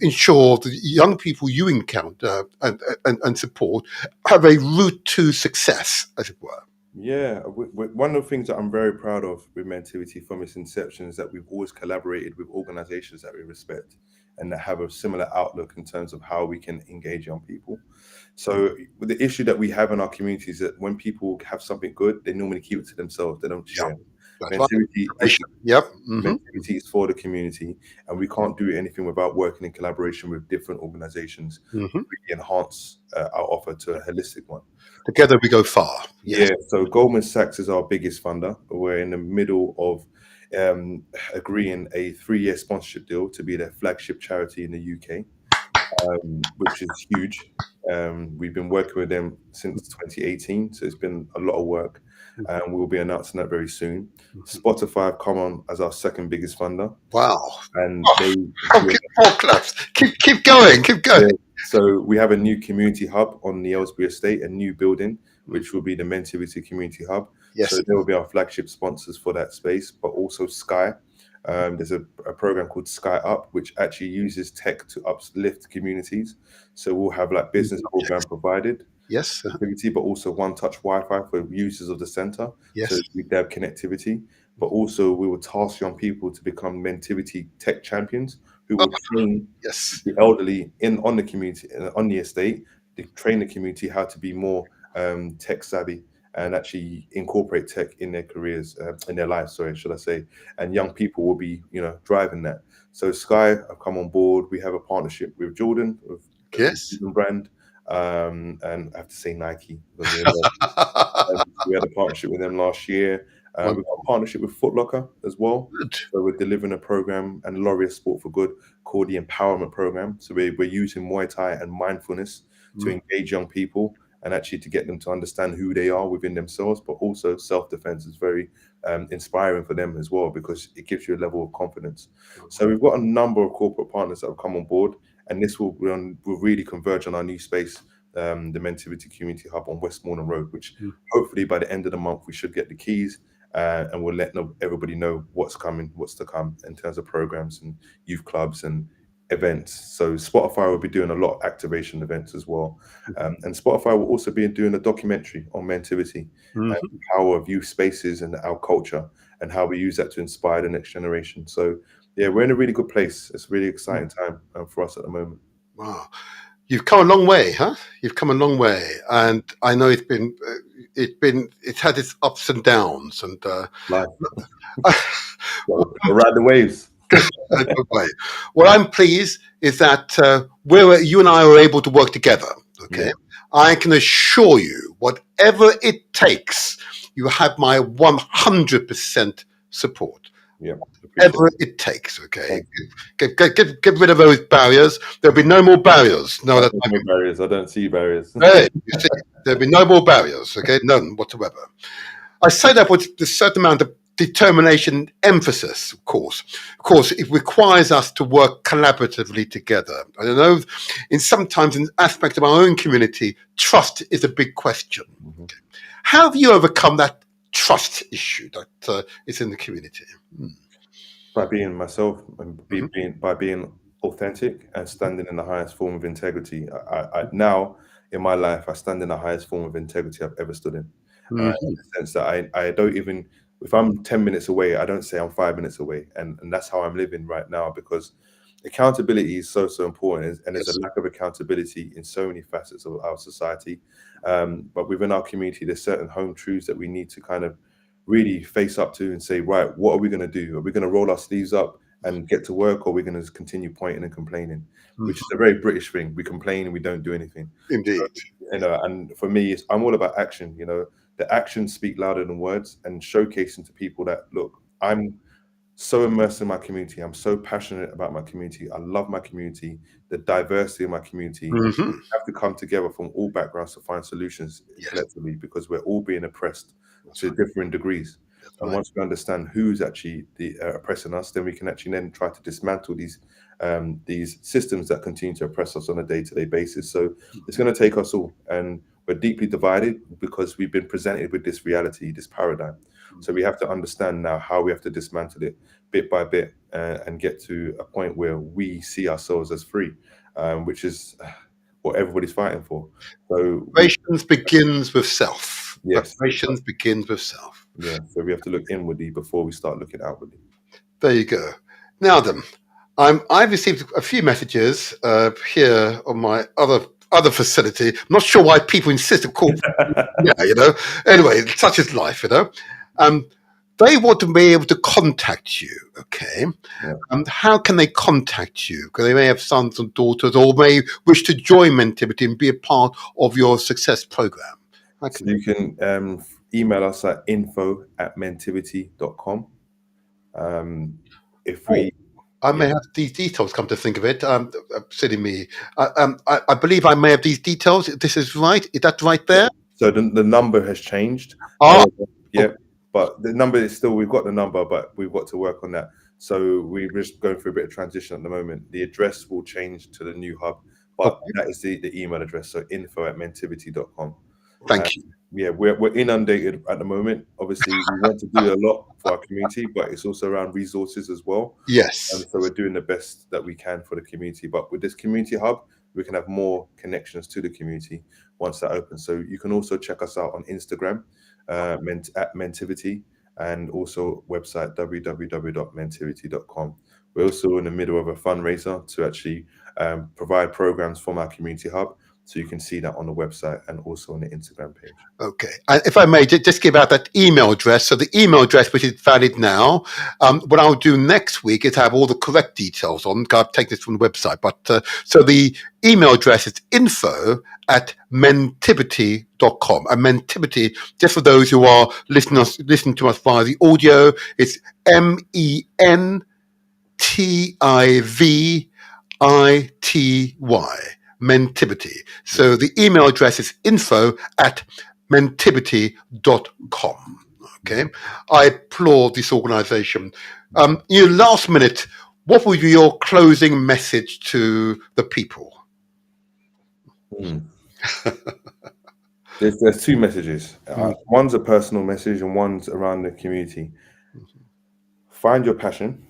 ensure the young people you encounter and support have a route to success, as it were. Yeah, one of the things that I'm very proud of with Mentivity from its inception is that we've always collaborated with organizations that we respect and that have a similar outlook in terms of how we can engage young people. So with the issue that we have in our community is that when people have something good, they normally keep it to themselves. They don't share. That's right. Mentivity Yep. Mhm. Mentivity is for the community, and we can't do anything without working in collaboration with different organizations Mhm. to really enhance our offer to a holistic one. Together we go far. Yes. Yeah, so Goldman Sachs is our biggest funder. We're in the middle of agreeing a 3-year sponsorship deal to be their flagship charity in the UK, which is huge. We've been working with them since 2018, so it's been a lot of work, and we'll be announcing that very soon. Spotify have come on as our second biggest funder, Wow. and Keep more claps. Keep going. Keep going. so we have a new community hub on the Aylesbury estate, a new building, which will be the Mentivity Community Hub. Yes. So they will be our flagship sponsors for that space, but also Sky. There's a program called Sky Up, which actually uses tech to uplift communities. So we'll have like business broadband provided, Yes. connectivity, but also one-touch Wi-Fi for users of the center. Yes. So we have connectivity, but also we will task young people to become Mentivity tech champions who will train Yes. the elderly on the community, on the estate, to train the community how to be more tech savvy and actually incorporate tech in their careers, in their lives, sorry, should I say. And young people will be, driving that. So Sky have come on board. We have a partnership with Jordan, with Yes. the brand, and I have to say Nike. We had a partnership with them last year. We've got a partnership with Foot Locker as well. Good. So we're delivering a program and Laureate Sport for Good called the Empowerment Program. So we're using Muay Thai and mindfulness to engage young people and actually to get them to understand who they are within themselves, but also self-defense is very inspiring for them as well because it gives you a level of confidence. So we've got a number of corporate partners that have come on board, and this will really converge on our new space, the Mentivity Community Hub on Westmoreland Road, which hopefully by the end of the month we should get the keys, and we'll let everybody know what's coming, what's to come in terms of programs and youth clubs and events. So Spotify will be doing a lot of activation events as well, and Spotify will also be doing a documentary on Mentivity and the power of youth spaces and our culture and how we use that to inspire the next generation. So yeah, we're in a really good place. It's a really exciting time for us at the moment. Wow. You've come a long way, huh? You've come a long way, and I know it's had its ups and downs, and Life. Ride the waves. What I'm pleased is that you and I are able to work together. Okay, I can assure you, whatever it takes, you have my 100% support. Yeah, whatever it takes. Okay, get rid of those barriers. There'll be no more barriers. No, that's no barriers. I don't see barriers. Hey, you see, there'll be no more barriers. Okay, none whatsoever. I say that with a certain amount of determination, emphasis. Of course, it requires us to work collaboratively together. I don't know. Sometimes in aspects of our own community, trust is a big question. Okay. How have you overcome that trust issue that is in the community? By being myself and by being authentic and standing in the highest form of integrity. I now in my life I stand in the highest form of integrity I've ever stood in. In the sense that I don't even, if I'm 10 minutes away, I don't say I'm 5 minutes away, and that's how I'm living right now, because accountability is so important, and there's a lack of accountability in so many facets of our society. But within our community, there's certain home truths that we need to kind of really face up to and say, right, what are we going to do? Are we going to roll our sleeves up and get to work, or are we going to continue pointing and complaining, which is a very British thing? We complain and we don't do anything. Indeed. And for me, I'm all about action. The actions speak louder than words, and showcasing to people that, look, I'm so immersed in my community. I'm so passionate about my community. I love my community, the diversity of my community. We have to come together from all backgrounds to find solutions collectively, because we're all being oppressed to different degrees. And once we understand who's actually oppressing us, then we can actually then try to dismantle these these systems that continue to oppress us on a day-to-day basis. So it's going to take us all, and we're deeply divided because we've been presented with this reality, this paradigm. So we have to understand now how we have to dismantle it bit by bit and get to a point where we see ourselves as free, which is what everybody's fighting for. So Reparations begins with self. Yes. Reparations begins with self. yeah, so we have to look inwardly before we start looking outwardly. There you go. Now then, I've received a few messages here on my other facility. I'm not sure why people insist to call. Yeah, Anyway, such is life, They want to be able to contact you, okay? Yeah. And how can they contact you? Because they may have sons and daughters, or may wish to join Mentivity and be a part of your success program. So you can email us at info@mentivity.com. If we I may have these details, come to think of it. Silly me. I believe I may have these details. This is right. Is that right there? So the number has changed. Oh. Yeah, but the number is still, we've got the number, but we've got to work on that. So we're just going through a bit of transition at the moment. The address will change to the new hub, but that is the email address. So info@mentivity.com. Thank you. Yeah, we're inundated at the moment. Obviously, we want to do a lot for our community, but it's also around resources as well. Yes. And so we're doing the best that we can for the community. But with this community hub, we can have more connections to the community once that opens. So you can also check us out on Instagram, at Mentivity, and also website www.mentivity.com. We're also in the middle of a fundraiser to actually provide programs from our community hub. So you can see that on the website and also on the Instagram page. Okay. And if I may, just give out that email address. So the email address, which is valid now, what I'll do next week is have all the correct details on. I've taken this from the website. But so the email address is info@mentivity.com. And Mentivity, just for those who are listening to us via the audio, it's MENTIVITY. Mentivity. So the email address is info@mentivity.com. Okay. I applaud this organization. Last minute, what would be your closing message to the people? There's two messages. One's a personal message and one's around the community. Find your passion.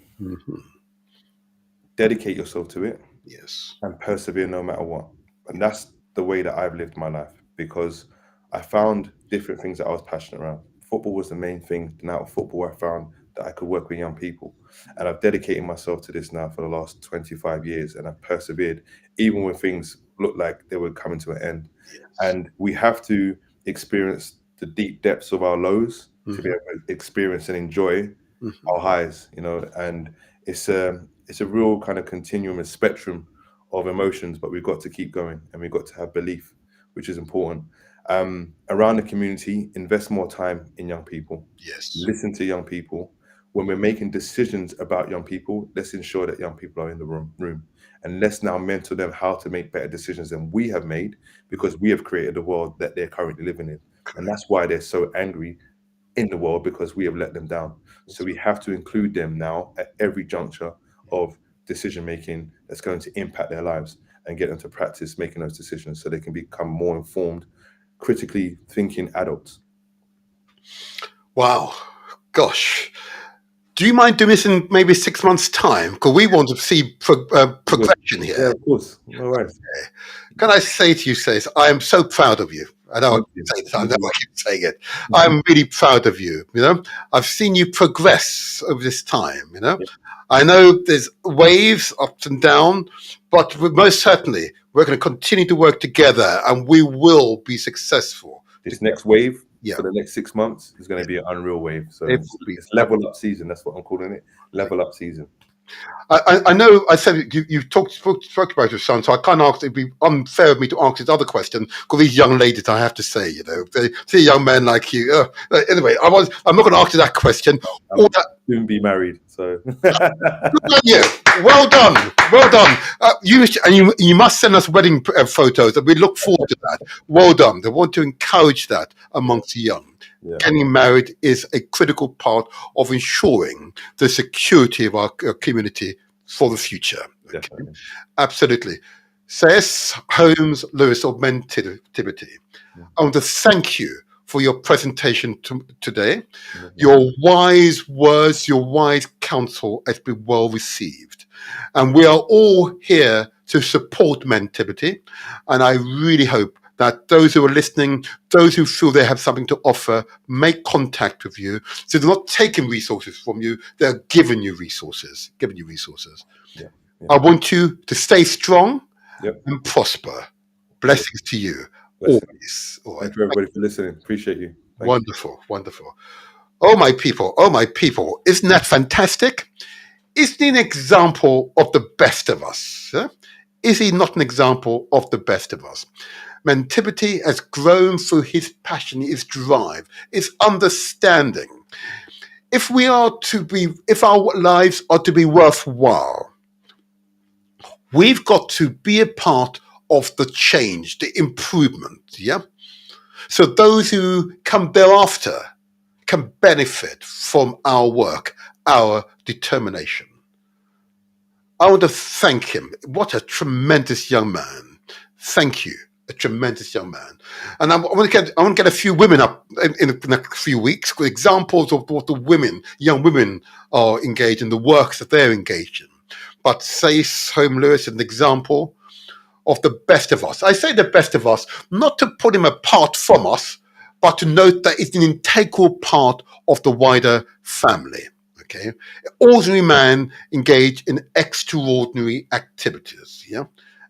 Dedicate yourself to it. Yes. And persevere no matter what. And that's the way that I've lived my life, because I found different things that I was passionate around. Football was the main thing. And out of football, I found that I could work with young people. And I've dedicated myself to this now for the last 25 years. And I've persevered, even when things looked like they were coming to an end. Yes. And we have to experience the deep depths of our lows to be able to experience and enjoy our highs, and it's a real kind of continuum, a spectrum of emotions, but we've got to keep going and we've got to have belief, which is important. Around the community, invest more time in young people. Yes. Listen to young people. When we're making decisions about young people, let's ensure that young people are in the room. And let's now mentor them how to make better decisions than we have made, because we have created the world that they're currently living in. And that's why they're so angry in the world, because we have let them down. So we have to include them now at every juncture of decision making that's going to impact their lives, and get them to practice making those decisions so they can become more informed, critically thinking adults. Wow. Gosh. Do you mind doing this in maybe 6 months' time? Because we want to see progression here. Yeah, of course. No worries. Can I say to you, Says, I am so proud of you. I know I keep saying this. I know I keep saying it. I'm really proud of you. I've seen you progress over this time. I know there's waves ups and down, but most certainly we're going to continue to work together, and we will be successful. This next wave for the next 6 months is going to be an unreal wave. So it's level up season. That's what I'm calling it. Level up season. I know I said you spoke about your son, so I can't ask. It'd be unfair of me to ask this other question, because these young ladies, I have to say, they see a young man like you. Anyway, I'm not going to ask you that question. Soon be married, so. Good on you. Well done. You must send us wedding photos, and we look forward to that. Well done. They want to encourage that amongst the young. Yeah. Getting married is a critical part of ensuring the security of our community for the future. Definitely. Absolutely. Says Holmes Lewis of Mentivity. I want to thank you for your presentation today. Your wise words, your wise counsel has been well received. And we are all here to support Mentivity. And I really hope that those who are listening, those who feel they have something to offer, make contact with you. So they're not taking resources from you, they're giving you resources, Yeah. I want you to stay strong Yep. and prosper. Blessings to you. Blessings. Always. All right. Thank you, everybody, for listening. Appreciate you. Thank you. Wonderful, wonderful. Oh, my people. Isn't that fantastic? Isn't he an example of the best of us? Huh? Is he not an example of the best of us? Mentivity has grown through his passion, his drive, his understanding. If our lives are to be worthwhile, we've got to be a part of the change, the improvement, yeah? So those who come thereafter can benefit from our work, our determination. I want to thank him. What a tremendous young man. Thank you. A tremendous young man. And I want to get a few women up in the next few weeks with examples of what the young women are engaged in, the works that they're engaged in. But Says Holmes Lewis is an example of the best of us. I say the best of us, not to put him apart from us, but to note that it's an integral part of the wider family. Okay, ordinary man engaged in extraordinary activities. Yeah,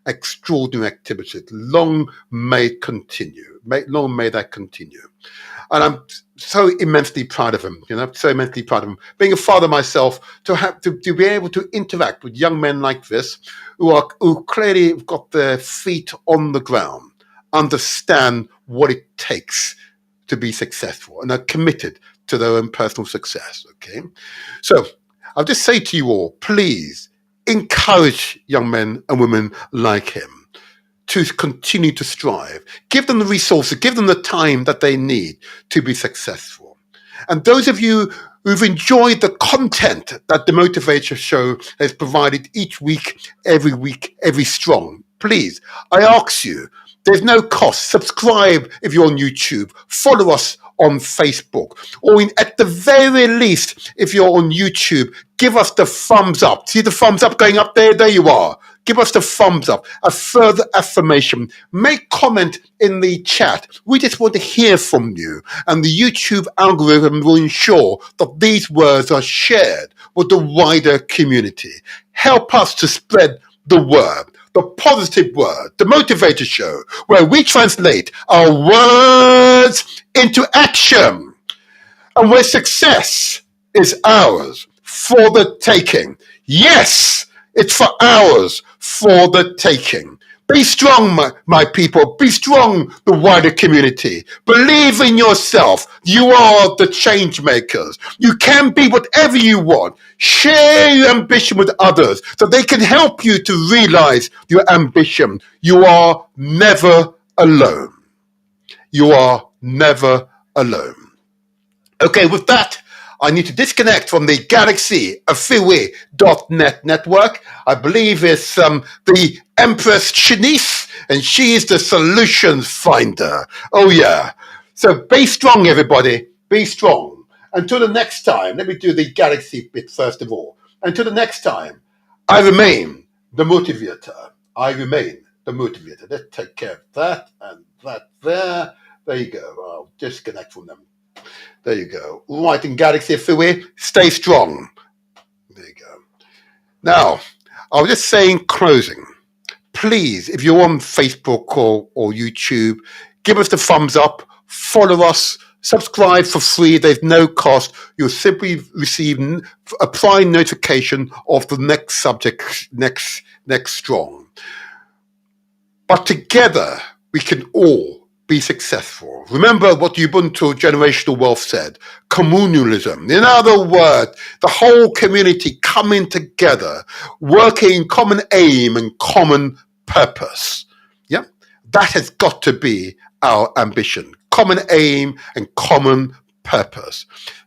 extraordinary activities. Long may that continue. And I'm so immensely proud of him. So immensely proud of him. Being a father myself, to be able to interact with young men like this, who clearly have got their feet on the ground, understand what it takes to be successful, and are committed to their own personal success. Okay, so I'll just say to you all, please encourage young men and women like him to continue to strive. Give them the resources, give them the time that they need to be successful. And those of you who've enjoyed the content that the Motivator Show has provided each week, every strong, please, I ask you, there's no cost. Subscribe if you're on YouTube. Follow us on Facebook. Or at the very least, if you're on YouTube, give us the thumbs up. See the thumbs up going up there? There you are. Give us the thumbs up. A further affirmation. Make comment in the chat. We just want to hear from you. And the YouTube algorithm will ensure that these words are shared with the wider community. Help us to spread the word. The positive word, the Motivator Show, where we translate our words into action, and where success is ours for the taking. Yes, it's for ours for the taking. Be strong, my people. Be strong, the wider community. Believe in yourself. You are the change makers. You can be whatever you want. Share your ambition with others so they can help you to realize your ambition. You are never alone. You are never alone. Okay, with that, I need to disconnect from the Galaxy Afiwe.net network. I believe it's the Empress Shanice, and she is the solutions finder. Oh, yeah. So be strong, everybody. Be strong. Until the next time, let me do the Galaxy bit first of all. Until the next time, I remain the motivator. I remain the motivator. Let's take care of that and that there. There you go. I'll disconnect from them. There you go. Right, in Galaxy Afiwe, stay strong. There you go. Now, I was just saying, closing. Please, if you're on Facebook or YouTube, give us the thumbs up, follow us, subscribe for free. There's no cost. You'll simply receive a prime notification of the next subject, next strong. But together, we can all be successful. Remember what Ubuntu Generational Wealth said, communalism. In other words, the whole community coming together, working in common aim and common purpose. Yeah, that has got to be our ambition. Common aim and common purpose.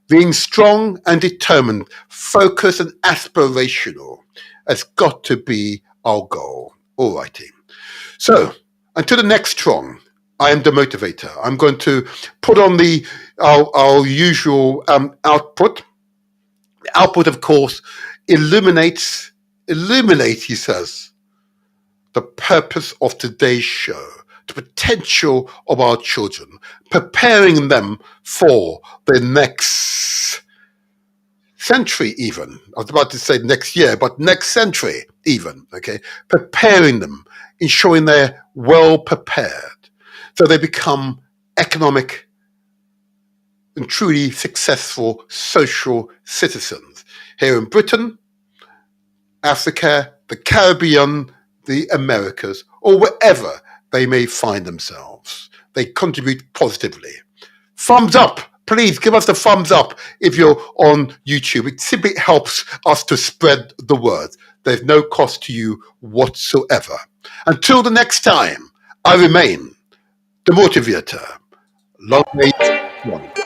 Being strong and determined, focused and aspirational has got to be our goal. All righty. So, until the next Tron, I am the motivator. I'm going to put on our usual output. The output, of course, illuminates, he says, the purpose of today's show, the potential of our children, preparing them for the next century even. I was about to say next year, but next century even, okay? Preparing them, ensuring they're well prepared so they become economic and truly successful social citizens here in Britain, Africa, the Caribbean, the Americas, or wherever they may find themselves. They contribute positively. Thumbs up. Please give us the thumbs up if you're on YouTube. It simply helps us to spread the word. There's no cost to you whatsoever. Until the next time, I remain the motivator. Long may it run.